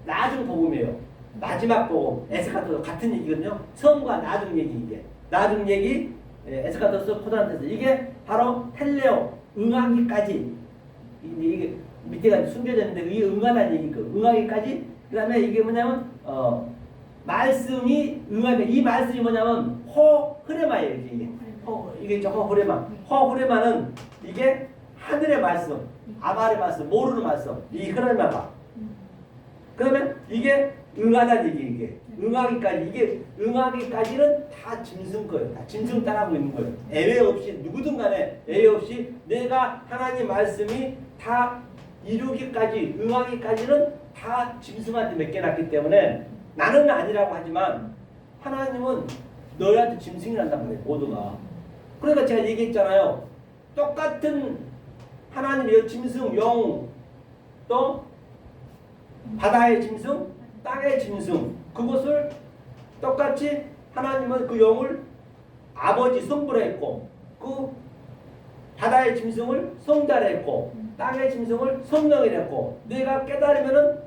나중 복음이에요. 마지막 복음, 에스카토스 같은 얘기거든요. 처음과 나중 얘기 이게. 나중 얘기, 에스카토스, 코단테스 이게 바로 텔레오, 응하기까지. 이게 밑에가 숨겨져 있는데 이 응하다는 얘기, 응하기까지. 그다음에 이게 뭐냐면 말씀이 응하게 이 말씀이 뭐냐면 호흐레마예요. 이게 호흐레마는 이게 하늘의 말씀, 아말의 말씀, 모르는 말씀, 이 흐레마가. 그러면 이게 응하다는 얘기 이게 응하기까지는 다 짐승 거예요. 다 짐승 따라하고 있는 거예요. 애외 없이 누구든 간에 애외 없이 내가 하나님 말씀이 다 이루기까지 응하기까지는 다 짐승한테 맡겨놨기 때문에 나는 아니라고 하지만 하나님은 너희한테 짐승이란단 말이에요. 모두가. 그러니까 제가 얘기했잖아요. 똑같은 하나님의 짐승, 영, 또 바다의 짐승, 땅의 짐승 그것을 똑같이 하나님은 그 영을 아버지 성부라 했고 그 바다의 짐승을 성자라 했고 땅의 짐승을 성령이라 했고 내가 깨달으면은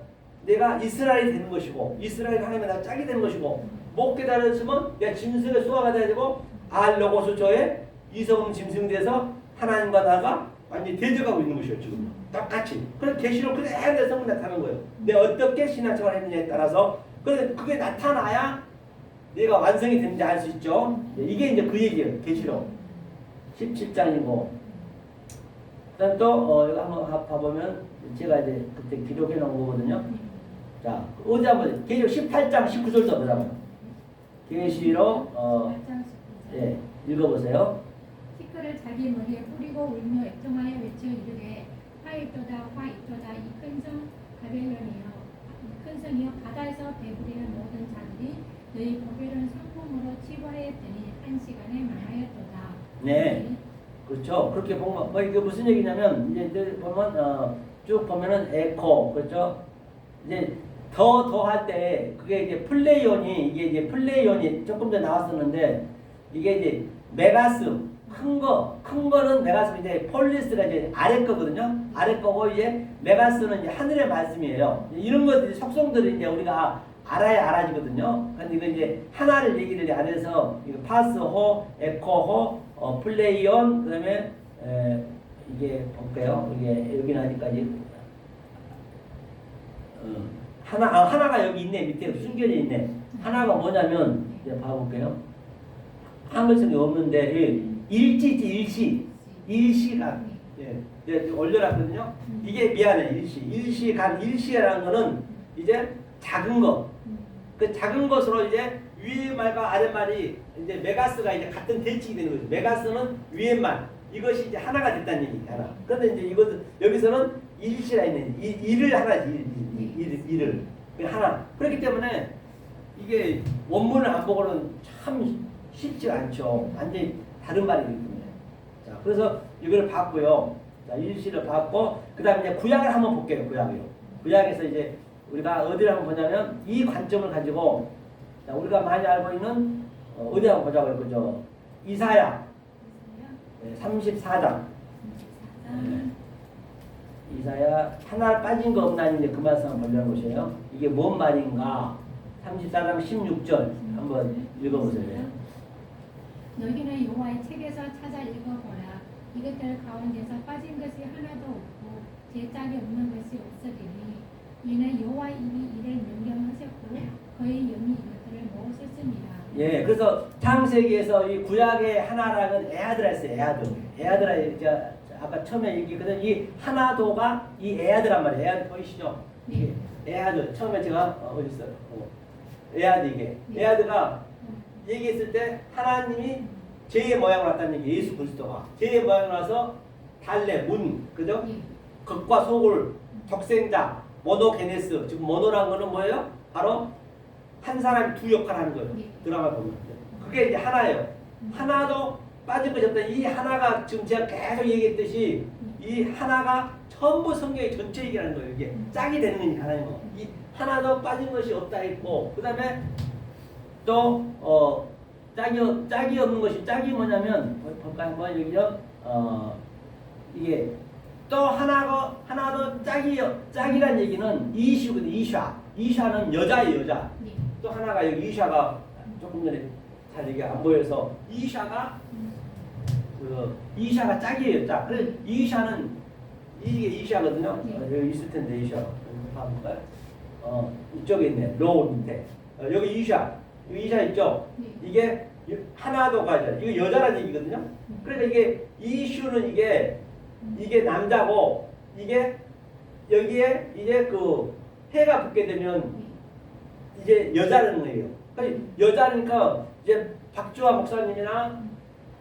내가 이스라엘이 되는 것이고 이스라엘 하나님의 나 짝이 되는 것이고 못 깨달았으면 내가 짐승의 수화가 돼야 되고 알로고스 저의 이성음 짐승 돼서 하나님과 나가 완전히 대적하고 있는 것이에요 지금 똑같이. 그래서 계시록 그대로 성분 나타나는 거예요. 내가 어떻게 신앙생활을 했느냐에 따라서 그게 나타나야 내가 완성이 되는지 알 수 있죠. 이게 이제 그 얘기예요. 계시록 17장이고 그다음 또 이거 한번 봐보면 제가 이제 그때 기록해 놓은 거거든요. 자 어디 한번 계시록 18장 19절도 보자고요. 계시록 예 읽어보세요. 티끌을 자기 머리에 뿌리고 울며 애통하여 외쳐 이르되 화이토다 이 큰 성 바벨론이여 큰 성이여 바다에서 배부리는 모든 자들이 너희 보배로운 상품으로 취부하였더니 한 시간에 망하였도다. 네, 그렇죠. 그렇게 보면 이게 무슨 얘기냐면 이제 보면 쭉 보면은 에코 그렇죠. 이제 더 할 때 그게 이제 플레이온이 조금 전에 나왔었는데 이게 이제 메가스 큰 거는 메가스 이제 폴리스가 이제 아래 거거든요. 아래 거고 이제 메가스는 이제 하늘의 말씀이에요. 이런 것들이 속성들이 이제 우리가 알아야 알아지거든요. 근데 이거 이제 하나를 얘기를 안 해서 이거 파스호, 에코호, 플레이온 그다음에 이게 볼게요. 이게 여기는 아직까지 하나가 여기 있네. 밑에 숨겨져 있네. 하나가 뭐냐면 이제 봐볼게요. 한글성이 없는데 일시가 올려놨거든요. 이게 미안해 일시라는 거는 이제 작은 거. 그 작은 것으로 이제 위의 말과 아래 말이 이제 메가스가 이제 같은 대칭이 되는 거죠. 메가스는 위의 말 이것이 이제 하나가 됐다는 얘기 하나. 그런데 이제 이것 여기서는 일시라 있는 일을 하나지 일을 하나. 그렇기 때문에 이게 원문을 안 보고는 참 쉽지 않죠. 완전히 다른 말이기 때문에. 자, 그래서 이걸 봤고요. 자, 일시를 봤고, 그 다음에 이제 구약을 한번 볼게요. 구약에서 이제 우리가 어디를 한번 보냐면 이 관점을 가지고 자, 우리가 많이 알고 있는 어디 한번 보자고요. 그죠? 이사야 34장. 이사야 하나 빠진 거 없나니 이제 그 말씀 한번 보려는 것이에요. 이게 뭔 말인가? 34장 16절 한번 읽어보세요. 너희는 여호와의 책에서 찾아 읽어보라. 이것들 가운데서 빠진 것이 하나도 없고 제 짝이 없는 것이 없으리니 이는 여호와의 입이 이를 명령하셨고 그의 영이 이것들을 모으셨습니다. 예, 그래서 창세기에서 이 구약의 하나라는 에아드라 했어요. 에아드라 아까 처음에 얘기했거든. 이 하나도가 이 에아드란 말이에요. 에아드 보이시죠? 네. 에아드 처음에 제가 어디 있어요? 에아드 이게 네. 에아드가 얘기했을 때 하나님이 죄의 모양으로 왔다는 얘기. 예수 그리스도가 죄의 모양으로 와서 달래 문 그죠? 네. 극과 속을 적생자 모노게네스. 지금 모노라는 거는 뭐예요? 바로 한 사람이 두 역할을 하는 거예요. 네. 드라마 보면 그게 이제 하나예요. 하나도 빠진 것이 없다. 이 하나가 지금 제가 계속 얘기했듯이 이 이 하나가 전부 성경의 전체 얘기라는 거예요. 이게 짝이 되는 거니까 하나님은 이 하나도 빠진 것이 없다 했고 그 다음에 또 짝이 없는 것이 짝이 뭐냐면 볼까요 한번 여기요 이게 또 하나도 짝이란 얘기는 이슈거든 이샤는 여자예요 여자 네. 또 하나가 여기 이샤가 조금 전에 잘 이게 안 보여서 이샤가 이샤가 짝이에요 짝 그래서 이샤는 이게 이샤거든요 여기 있을 텐데 이샤 한번 봐볼까요 이쪽에 있네 로우 밑에 여기 이샤 있죠 네. 이게 하나도가 이거 여자란 얘기거든요 그러니까 이게 이슈는 이게 남자고 이게 여기에 이제 그 해가 붙게 되면 이제 여자라는 거예요. 그러니까 여자니까 이제 박주화 목사님이나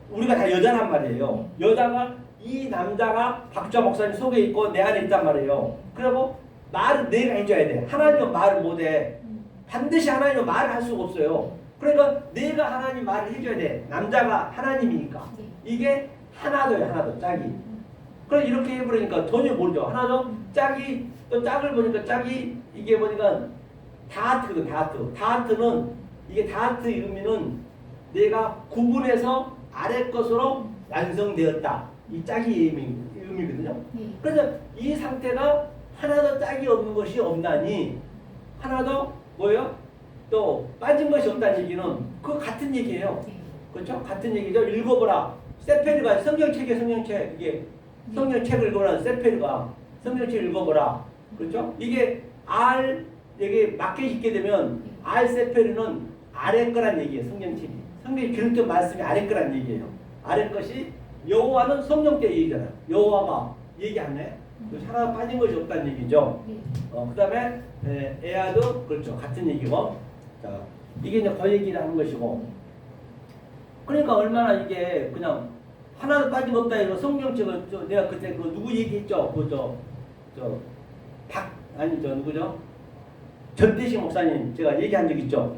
우리가 다 여자란 말이에요. 여자가 이 남자가 박주화 목사님 속에 있고 내 안에 있단 말이에요. 그리고 말은 내가 해줘야 돼. 하나님은 말을 못해. 반드시 하나님은 말을 할 수가 없어요. 그러니까 내가 하나님 말을 해줘야 돼. 남자가 하나님이니까. 이게 하나도 짝이. 그래서 이렇게 해버리니까 전혀 모르죠. 하나도 짝이 또 짝을 보니까 짝이 이게 보니까 다하트거든 다하트는 이게 다하트의 의미는 내가 구분해서 아래 것으로 완성되었다. 이 짝이 의미거든요. 그래서 이 상태가 하나도 짝이 없는 것이 없나니 하나도 뭐예요? 또 빠진 것이 없다는 얘기는 그 같은 얘기예요. 그렇죠? 같은 얘기죠. 읽어보라. 세페르가 성경책 이게 성경책을 읽어보라. 세페르가 성경책 읽어보라. 그렇죠? 이게 여기 맞게 읽게 되면 세페르는 아래 거란 얘기예요. 성경책이. 성경에 기록된 말씀이 아래 거란 얘기예요. 아래 것이 여호와는 성령 때 얘기잖아요. 여호와가 얘기 안 해. 하나 빠진 것이 없다는 얘기죠. 그 다음에 에아도 그렇죠. 같은 얘기고. 자, 이게 이제 그 얘기를 하는 것이고. 그러니까 얼마나 이게 그냥 하나도 빠진 거 없다 이거 성경책을 내가 그때 그 누구 얘기했죠? 누구죠? 전대식 목사님 제가 얘기한 적 있죠?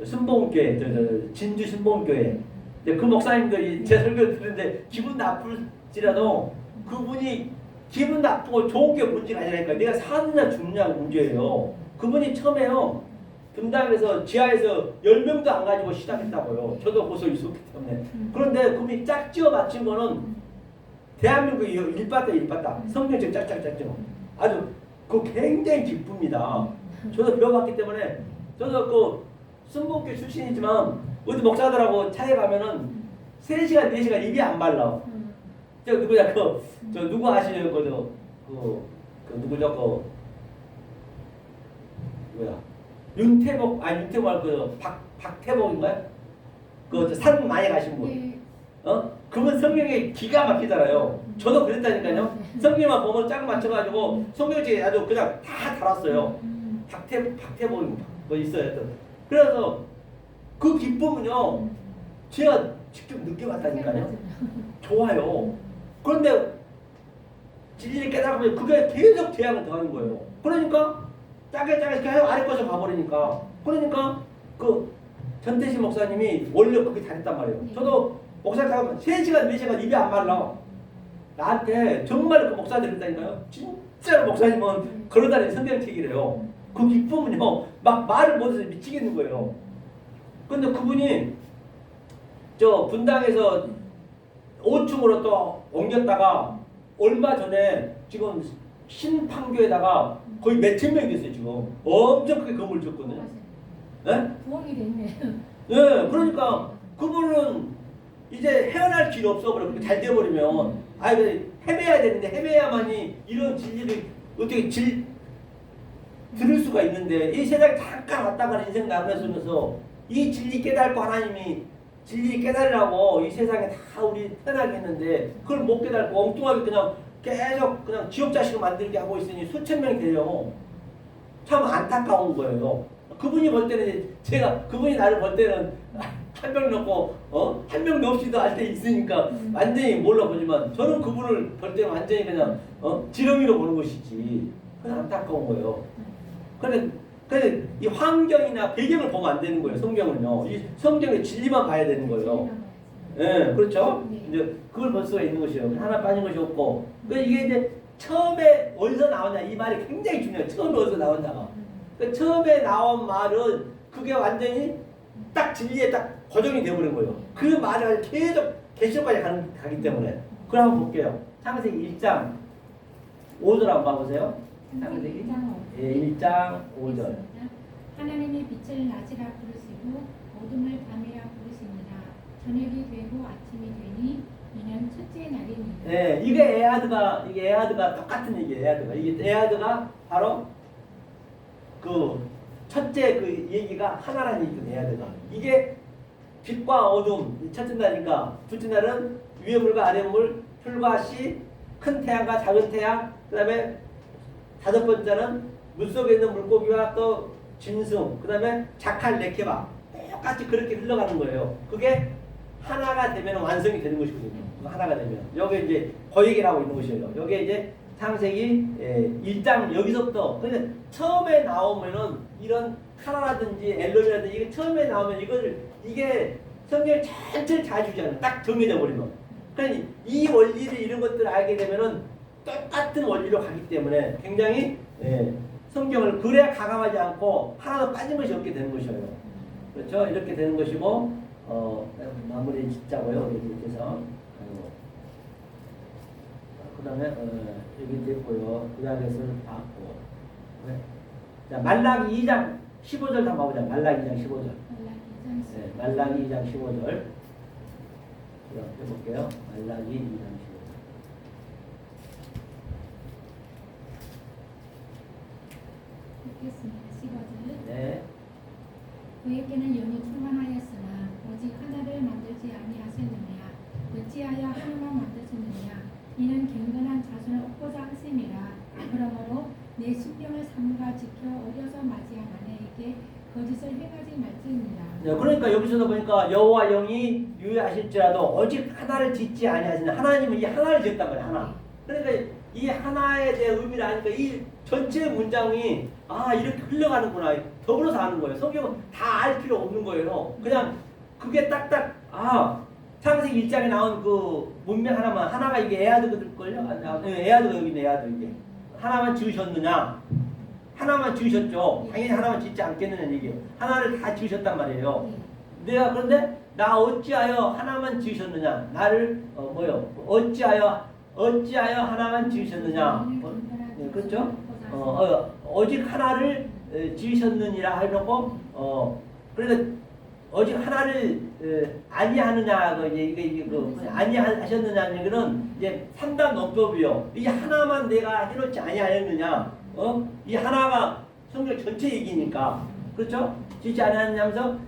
순복음교회 진주 순복음교회 그 목사님들이 제 설교 듣는데 기분 나쁠지라도 그분이 기분 나쁘고 좋은 게 문제가 아니라니까 내가 사느냐 죽느냐 문제예요. 그분이 처음에요 분당에서 지하에서 10명도 안 가지고 시작했다고요. 저도 거기서 있었기 때문에. 그런데 그분이 짝지어 맞춘 거는 대한민국이 일봤다. 성경책 짝짝짝짝. 아주 그 굉장히 기쁩니다. 저도 배워봤기 때문에 저도 그 순복교 출신이지만 어디 목사들하고 차에 가면은 3시간 4시간 입이 안 말라. 저 누구냐 저 누구 아시는 거죠? 누구죠? 윤태복 말고 박태복인가요? 산 많이 가신 분. 그분 성경에 기가 막히잖아요. 저도 그랬다니까요. 성경만 보면 짝 맞춰가지고 성경책에 아주 그냥 다 달았어요. 박태복 뭐 있어요. 그래서 그 기쁨은요. 제가 직접 느껴봤다니까요. 좋아요. 그런데 진리를 깨달으면 그게 계속 재앙을 더하는 거예요. 그러니까 짜게 계속 아래 것을 봐버리니까. 그러니까 그 전태식 목사님이 원래 그게 잘했단 말이에요. 저도 목사님 가면 3시간 4시간 입이 안 말라. 나한테 정말 그 목사님 그랬다니까요. 진짜로 목사님은 걸어다니는 성경책이래요. 그 기쁨은요 막 말을 못해서 미치겠는 거예요. 근데 그분이 저 분당에서 5층으로 또 옮겼다가 얼마 전에 지금 신판교에다가 거의 몇천 명이 됐어요. 지금 엄청 크게 건물 지었거든요. 네? 부엉이 됐네. 네, 그러니까 그분은 이제 헤어날 길이 없어버려. 그렇게 잘 되어버리면 헤매야 되는데 헤매야만이 이런 진리를 어떻게 들을 수가 있는데 이 세상에 잠깐 왔다 가는 인생 나누면서 이 진리 깨달고 하나님이 진리 깨달으라고 이 세상에 다 우리 태어나게 했는데 그걸 못 깨달고 엉뚱하게 그냥 계속 그냥 지옥자식을 만들게 하고 있으니 수천 명이 돼요. 참 안타까운 거예요. 그분이 볼 때는 그분이 나를 볼 때는 한 명 넣고 한 명도 없이도 알 때 있으니까 완전히 몰라보지만 저는 그분을 볼 때는 완전히 그냥 지렁이로 보는 것이지. 그냥 안타까운 거예요. 그래서 이 환경이나 배경을 보면 안 되는 거예요. 성경은요. 이 성경의 진리만 봐야 되는 거예요. 예, 그렇죠. 네. 이제 그걸 볼 수가 있는 것이에요. 하나 빠진 것이 없고. 그 이게 이제 처음에 어디서 나오냐 이 말이 굉장히 중요해요. 처음에 어디서 나오냐가. 그 처음에 나온 말은 그게 완전히 딱 진리에 딱 고정이 되어버린 거예요. 그 말을 계속 계시록까지 가기 때문에. 그걸 한번 볼게요. 창세기 1장 5절 한번 봐보세요. 창세기 1장 5절. 하나님이 빛을 낮이라 부르시고 어둠을 밤이라 부르십니다. 저녁이 되고 아침이 되니 이는 첫째 날입니다. 네, 이게 에아드가 똑같은 얘기예요. 에아드가 이게 에아드가 바로 그 첫째 그 얘기가 하나라는 얘기거든요. 에아드가 이게 빛과 어둠 첫째 날이니까 둘째 날은 위의 물과 아래 물, 풀과 씨, 큰 태양과 작은 태양, 그다음에 다섯 번째는 물 속에 있는 물고기와 또 짐승, 그다음에 자칼 네케바 똑같이 그렇게 흘러가는 거예요. 그게 하나가 되면 완성이 되는 것이거든요. 하나가 되면 여기 이제 그 얘기를 하고 있는 것이에요. 여기 이제 창세기 1장 여기서부터 근데 처음에 나오면은 이런 하나라든지 엘론이라든지 이게 처음에 나오면 이게 성경 전체를 다 주잖아요. 딱 정해져 버리면. 그러니까 이 원리를 이런 것들을 알게 되면은 똑같은 원리로 가기 때문에 굉장히 성경을 그래야 가감하지 않고 하나도 빠진 것이 없게 되는 것이에요. 그렇죠? 이렇게 되는 것이고 마무리 짓자고요. 이렇게 해서 그 다음에 여기 됐고요. 구약에서 봤고 자 말라기 2장 15절 한번 봐보자. 말라기 2장 15절. 말라기 2장 15절 해볼게요. 말라기 2장 15절. 읽겠습니다. 15절. 네. 그에게는 영이 충만하였으나 오직 하나를 만들지 아니하셨느냐 어찌하여 하나만 만드셨느냐 이는 경건한 자손을 얻고자 하심이라. 그러므로 내 신병을 삼가 지켜 어려서 맞이한 아내에게 거짓을 행하지 말지니라. 네, 그러니까 여기서도 보니까 여호와 영이 유의하실지라도 오직 하나를 짓지 아니하시는 하나님은 이 하나를 지었단 말이에요. 하나. 그러니까 이 하나에 대한 의미를 아니까 이 전체 문장이 이렇게 흘러가는구나 더불어서 아는 거예요. 성경은 다 알 필요 없는 거예요. 그냥 그게 딱딱 창세기 1장에 나온 그 문맥 하나가 이게 에아드거든요. 에아드가 여기 있네. 에아드 이게 하나만 지으셨느냐? 하나만 지으셨죠. 당연히 하나만 짓지 않겠느냐 이게 하나를 다 지으셨단 말이에요. 내가 그런데 나 어찌하여 하나만 지으셨느냐? 나를 어찌하여 하나만 지으셨느냐? 그렇죠? 오직 하나를 지으셨느니라 해놓고 그러니까 오직 하나를 아니하느냐 이게 아니하셨느냐는 거는 이제 3단 논법이요. 이 하나만 내가 해놓지 아니하였느냐? 이 하나가 성경 전체 얘기니까 그렇죠? 짓지 아니하느냐면서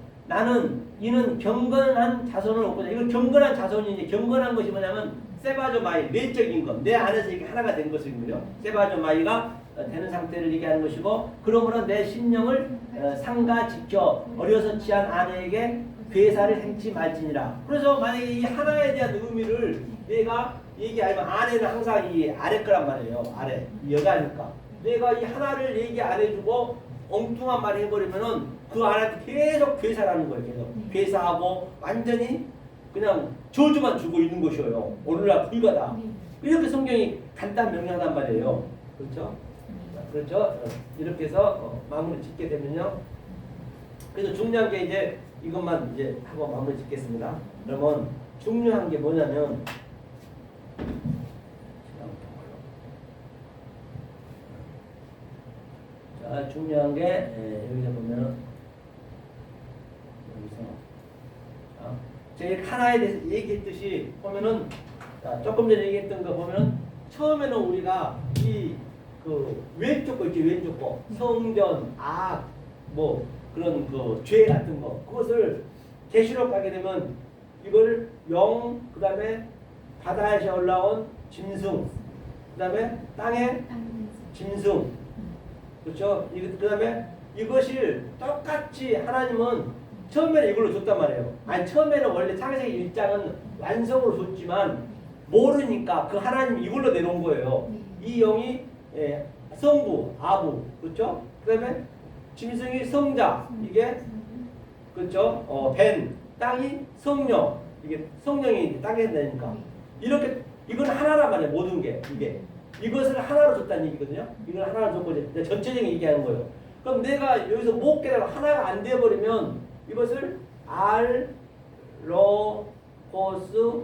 이는 경건한 자손을 얻고자. 이거 경건한 자손이 이제 경건한 것이 뭐냐면 세바조마이 내적인 것, 내 안에서 이게 하나가 된 것이고요. 세바조마이가 되는 상태를 얘기하는 것이고, 그러므로 내 심령을 상가 지켜 어려서 취한 아내에게 괴사를 행치 말지니라. 그래서 만약에 이 하나에 대한 의미를 내가 얘기하면 아내는 항상 이 아래 거란 말이에요. 아래 여자니까 내가 이 하나를 얘기 안 해주고 엉뚱한 말 해버리면은 그 아내한테 계속 괴사라는 거예요. 계속 괴사하고 완전히 그냥 저주만 주고 있는 것이에요. 오늘날 불가다. 이렇게 성경이 간단 명료하단 말이에요. 그렇죠? 그렇죠? 이렇게 해서 마무리 짓게 되면요. 그래서 중요한 게 이제 이것만 이제 하고 마무리 짓겠습니다. 그러면 중요한 게 뭐냐면 자, 중요한 게 여기서 보면은 제가 하나에 대해서 얘기했듯이 보면은 조금 전에 얘기했던 거 보면은 처음에는 우리가 이 그 왼쪽 거 있지, 왼쪽 거 성전, 악, 뭐 그런 그 죄 같은 거 그것을 계시록 가게 되면 이걸 영, 그 다음에 바다에서 올라온 짐승, 그 다음에 땅에 짐승, 그렇죠? 그 다음에 이것이 똑같이 하나님은 처음에는 이걸로 줬단 말이에요. 아니 처음에는 원래 창세기 1장은 완성으로 줬지만 모르니까 그 하나님 이걸로 내놓은 거예요. 이 영이 성부, 아부, 그렇죠? 그 다음에 짐승이 성자, 이게 그렇죠? 벤, 땅이 성령, 이게 성령이 땅에 된다니까. 이렇게 이건 하나란 말이에요. 모든 게 이게 이것을 하나로 줬다는 얘기거든요. 이걸 하나로 줬고 이제 전체적인 얘기하는 거예요. 그럼 내가 여기서 못 깨달아 하나가 안 되어버리면 이것을 알, 로고스,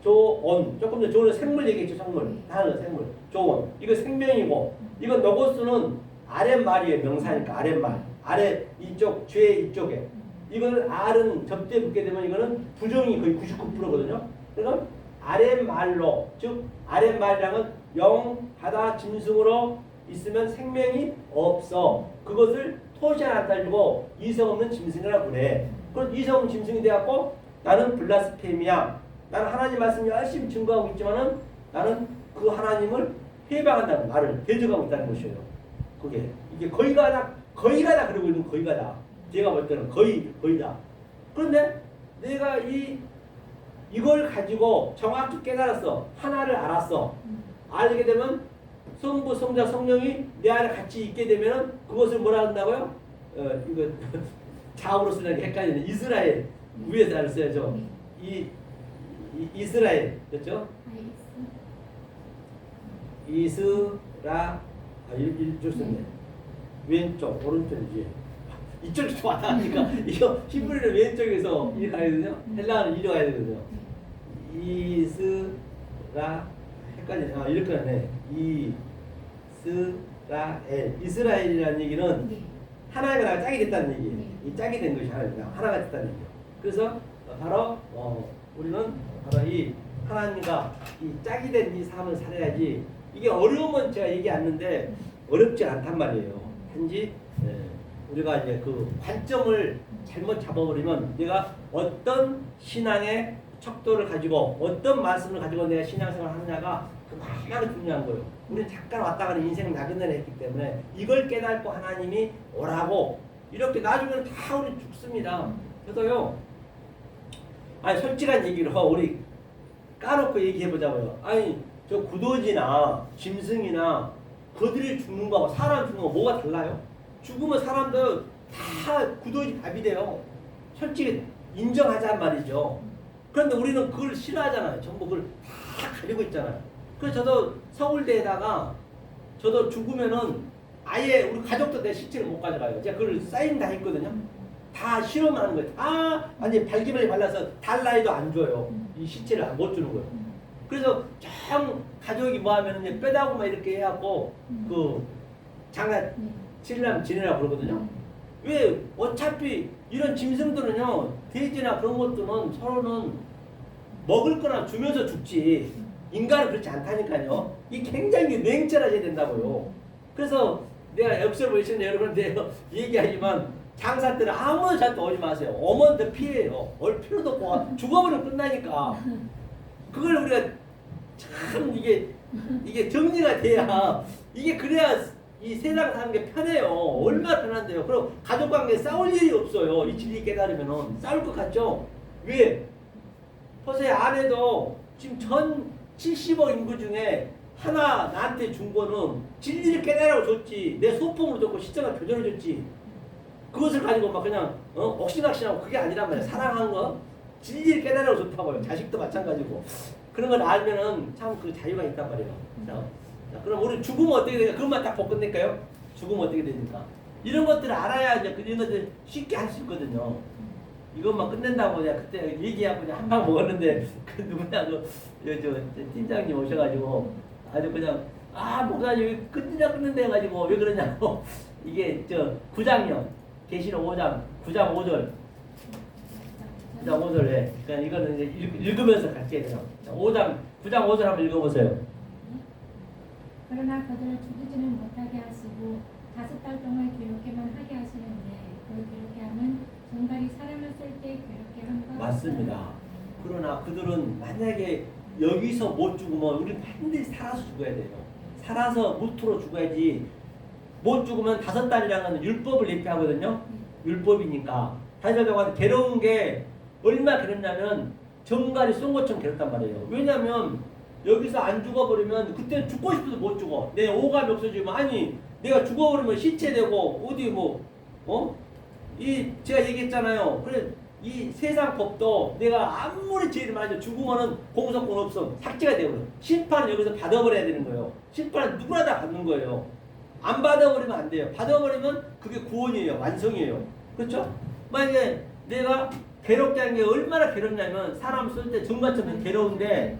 조온 조금 전 조는 생물 얘기했죠. 생물 다른 생물 조온 이거 생명이고 이건 로고스는 아랫말이에요. 명사니까 아랫말 아래 이쪽 죄 이쪽에 이거는 R은 접대 붙게 되면 이거는 부정이 거의 99%거든요. 그러니까 아랫말로 즉 아랫말이랑은 영, 바다, 짐승으로 있으면 생명이 없어. 그것을 토시안 안 따지고 이성 없는 짐승이라고 그래. 그럼 이성 없는 짐승이 돼갖고 나는 블라스페미야. 나는 하나님 말씀 열심히 증거하고 있지만은 나는 그 하나님을 해방한다는 나를 대적하고 있다는 것이에요. 그게 이게 거의가 다 그러고 있는 거의가 다. 제가 볼 때는 거의 다. 그런데 내가 이걸 가지고 정확히 깨달았어. 하나를 알았어. 알게 되면 성부, 성자, 성령이 내 안에 같이 있게 되면은 그것을 뭐라 한다고요? 이거 자으로 쓰는 게 헷갈리네. 이스라엘 위에서 잘 써야죠. 이스라엘 됐죠? 이쪽 썼네. 왼쪽, 오른쪽이지. 이쪽이 왔다 하니까 이거 히브리는 왼쪽에서 이리 가야 되거든요. 헬라어는 이리 가야 되거든요. 이스라 헷갈리네. 이렇게 하네. 이스라엘이라는 얘기는 하나가 나가 짝이 됐다는 얘기예요. 이 짝이 된 것이 하나가 됐다는 얘기예요. 그래서 바로 우리는 바로 이 하나님과 이 짝이 된 이 삶을 살아야지. 이게 어려우면 제가 얘기 않는데 어렵지 않단 말이에요. 단지 우리가 이제 그 관점을 잘못 잡아버리면 내가 어떤 신앙의 척도를 가지고 어떤 말씀을 가지고 내가 신앙생활을 하느냐가 그만큼 중요한 거예요. 우리는 잠깐 왔다 가는 인생 나그네를 했기 때문에 이걸 깨닫고 하나님이 오라고 이렇게 나중에는 다 우리 죽습니다. 그래서요. 아니 솔직한 얘기로 우리 까놓고 얘기해보자고요. 아니 저 구더지나 짐승이나 그들이 죽는 거하고 사람 죽는 거 뭐가 달라요? 죽으면 사람들 다 구더지 밥이 돼요. 솔직히 인정하자는 말이죠. 그런데 우리는 그걸 싫어하잖아요. 전부 그걸 다 가지고 있잖아요. 그래서 저도 서울대에다가 저도 죽으면은 아예 우리 가족도 내 시체를 못 가져가요. 제가 그걸 사인 다 했거든요. 다 실험하는 거예요. 다 완전 발기발이 발라서 달라이도 안 줘요. 이 시체를 못 주는 거예요. 그래서 정 가족이 뭐 하면은 뼈다고 막 이렇게 해갖고 그 장가 치려면 지내라고 그러거든요. 왜 어차피 이런 짐승들은요 돼지나 그런 것들은 서로는 먹을 거나 주면서 죽지 인간은 그렇지 않다니까요. 이게 굉장히 냉철해져야 된다고요. 그래서 내가 역설을 보시는 여러분한테 얘기하지만 장사 때는 아무나 잘도 오지 마세요. 오면 피해요. 올 필요도 없고 죽어버리면 끝나니까. 그걸 우리가 참 이게 정리가 돼야 이게 그래야 이 세상 사는 게 편해요. 얼마나 편한데요. 그럼 가족관계에 싸울 일이 없어요. 이 진리 깨달으면은 싸울 것 같죠? 왜? 보세요. 아내도 지금 전 70억 인구 중에 하나 나한테 준 거는 진리를 깨달으라고 줬지. 내 소품으로 줬고 시청을 교전을 줬지. 그것을 가지고 막 그냥 억신악신하고 그게 아니란 말이야. 사랑한 거 진리를 깨달으라고 좋다고요. 자식도 마찬가지고. 그런 걸 알면은 참 그 자유가 있단 말이에요. 자, 그럼 우리 죽으면 어떻게 되냐? 그것만 딱 복끝낼까요? 죽으면 어떻게 되니까? 이런 것들을 알아야 이제 그런 것들 쉽게 할 수 있거든요. 이것만 끝낸다고 내가 그때 얘기하고 그냥 한 방 먹었는데 그 누구냐 저 팀장님 오셔가지고 아주 그냥 목사님 끝낸다 해가지고 왜 그러냐고 이게 저 9장요 계시록 5장 9장 5절 9장 5절에 그러니까 이거는 이제 읽으면서 같이 해야 돼요. 5장 9장 5절 한번 읽어보세요. 그러나 그들을 죽이지는 못하게 하시고 5달 동안 괴롭게만 하게 하시는데 그 괴롭게 함은 정갈이 사람을 쓸 때 괴롭게 한 것 맞습니다. 그러나 그들은 만약에 여기서 못 죽으면 우리 반드시 살아서 죽어야 돼요. 살아서 무토로 죽어야지. 못 죽으면 5달이라는 율법을 예표하거든요. 율법이니까. 5달 동안 괴로운 게 얼마나 괴롭냐면 정갈이 쏜 것처럼 괴롭단 말이에요. 왜냐면 여기서 안 죽어버리면 그때는 죽고 싶어도 못 죽어. 내 오감이 없어지면 아니 내가 죽어버리면 시체되고 어디 제가 얘기했잖아요. 그래 이 세상 법도 내가 아무리 죄를 많이 죽으면은 공소권 없어 삭제가 되거든. 심판은 여기서 받아버려야 되는 거예요. 심판은 누구나 다 받는 거예요. 안 받아버리면 안 돼요. 받아버리면 그게 구원이에요. 완성이에요. 그렇죠? 만약에 내가 괴롭게 하는 게 얼마나 괴롭냐면 사람 쓸 때 정말처럼 괴로운데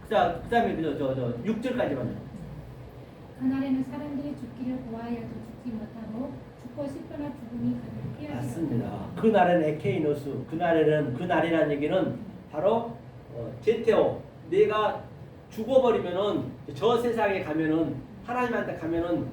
그 다음에 6절까지만요. 그날에는 사람들이 죽기를 구하여도 죽지 못하고 죽고 싶으나 죽음이 그들을 피하지 맞습니다. 못하고 그날에는 에케이노스, 그날이라는 얘기는 바로 제테오. 내가 죽어버리면은 저 세상에 가면은 하나님한테 가면은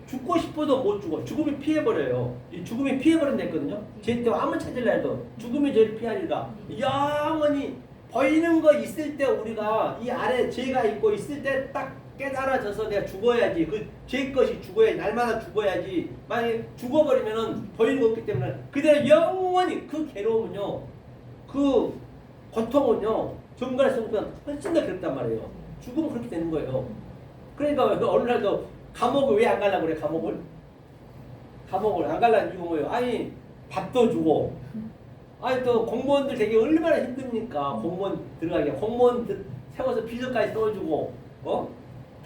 죽고 싶어도 못 죽어. 죽음이 피해버려요. 이 죽음이 피해버린다 했거든요. 제테오 아무 찾으려 해도 죽음이 저를 피하리라. 영원히 보이는 거 있을 때 우리가 이 아래 죄가 있고 있을 때 딱 깨달아져서 내가 죽어야지. 그 죄 것이 죽어야지. 날마다 죽어야지. 만약에 죽어버리면은 보이는 거 없기 때문에 그대로 영원히 그 괴로움은요. 그 고통은요. 정갈의 성보다 훨씬 더 괴롭단 말이에요. 죽으면 그렇게 되는 거예요. 그러니까 어느 날도 감옥을 왜 안 가려고 그래? 감옥을 안 가려는 이유가 뭐예요? 아니 밥도 주고 아니 또 공무원들 되게 얼마나 힘듭니까? 공무원 들어가게 공무원 세워서 비서까지 써주고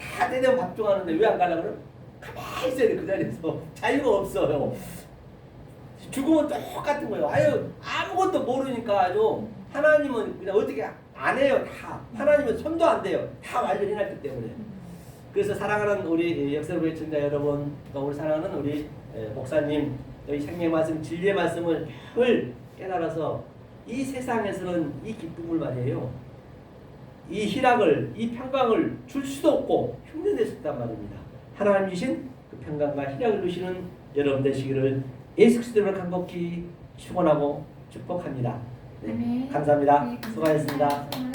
다 때되면 밥중하는데 왜 안 가려고 그래? 가만히 있어야 돼. 그 자리에서 자유가 없어요. 죽으면 똑같은 거예요. 아유 아무것도 모르니까 아주 하나님은 그냥 어떻게 안 해요. 다 하나님은 손도 안 대요. 다 완전히 해놨기 때문에. 그래서 사랑하는 우리 역사로의 청자 여러분, 또 우리 사랑하는 우리 목사님, 이 생명의 말씀, 진리의 말씀을 늘 깨달아서 이 세상에서는 이 기쁨을 말이에요. 이 희락을, 이 평강을 줄 수도 없고 흉내낼 수 있단 말입니다. 하나님 주신 그 평강과 희락을 주시는 여러분 되시기를 예수 그리스도를 간곡히 축원하고 축복합니다. 네, 아멘. 감사합니다. 네, 감사합니다. 수고하셨습니다.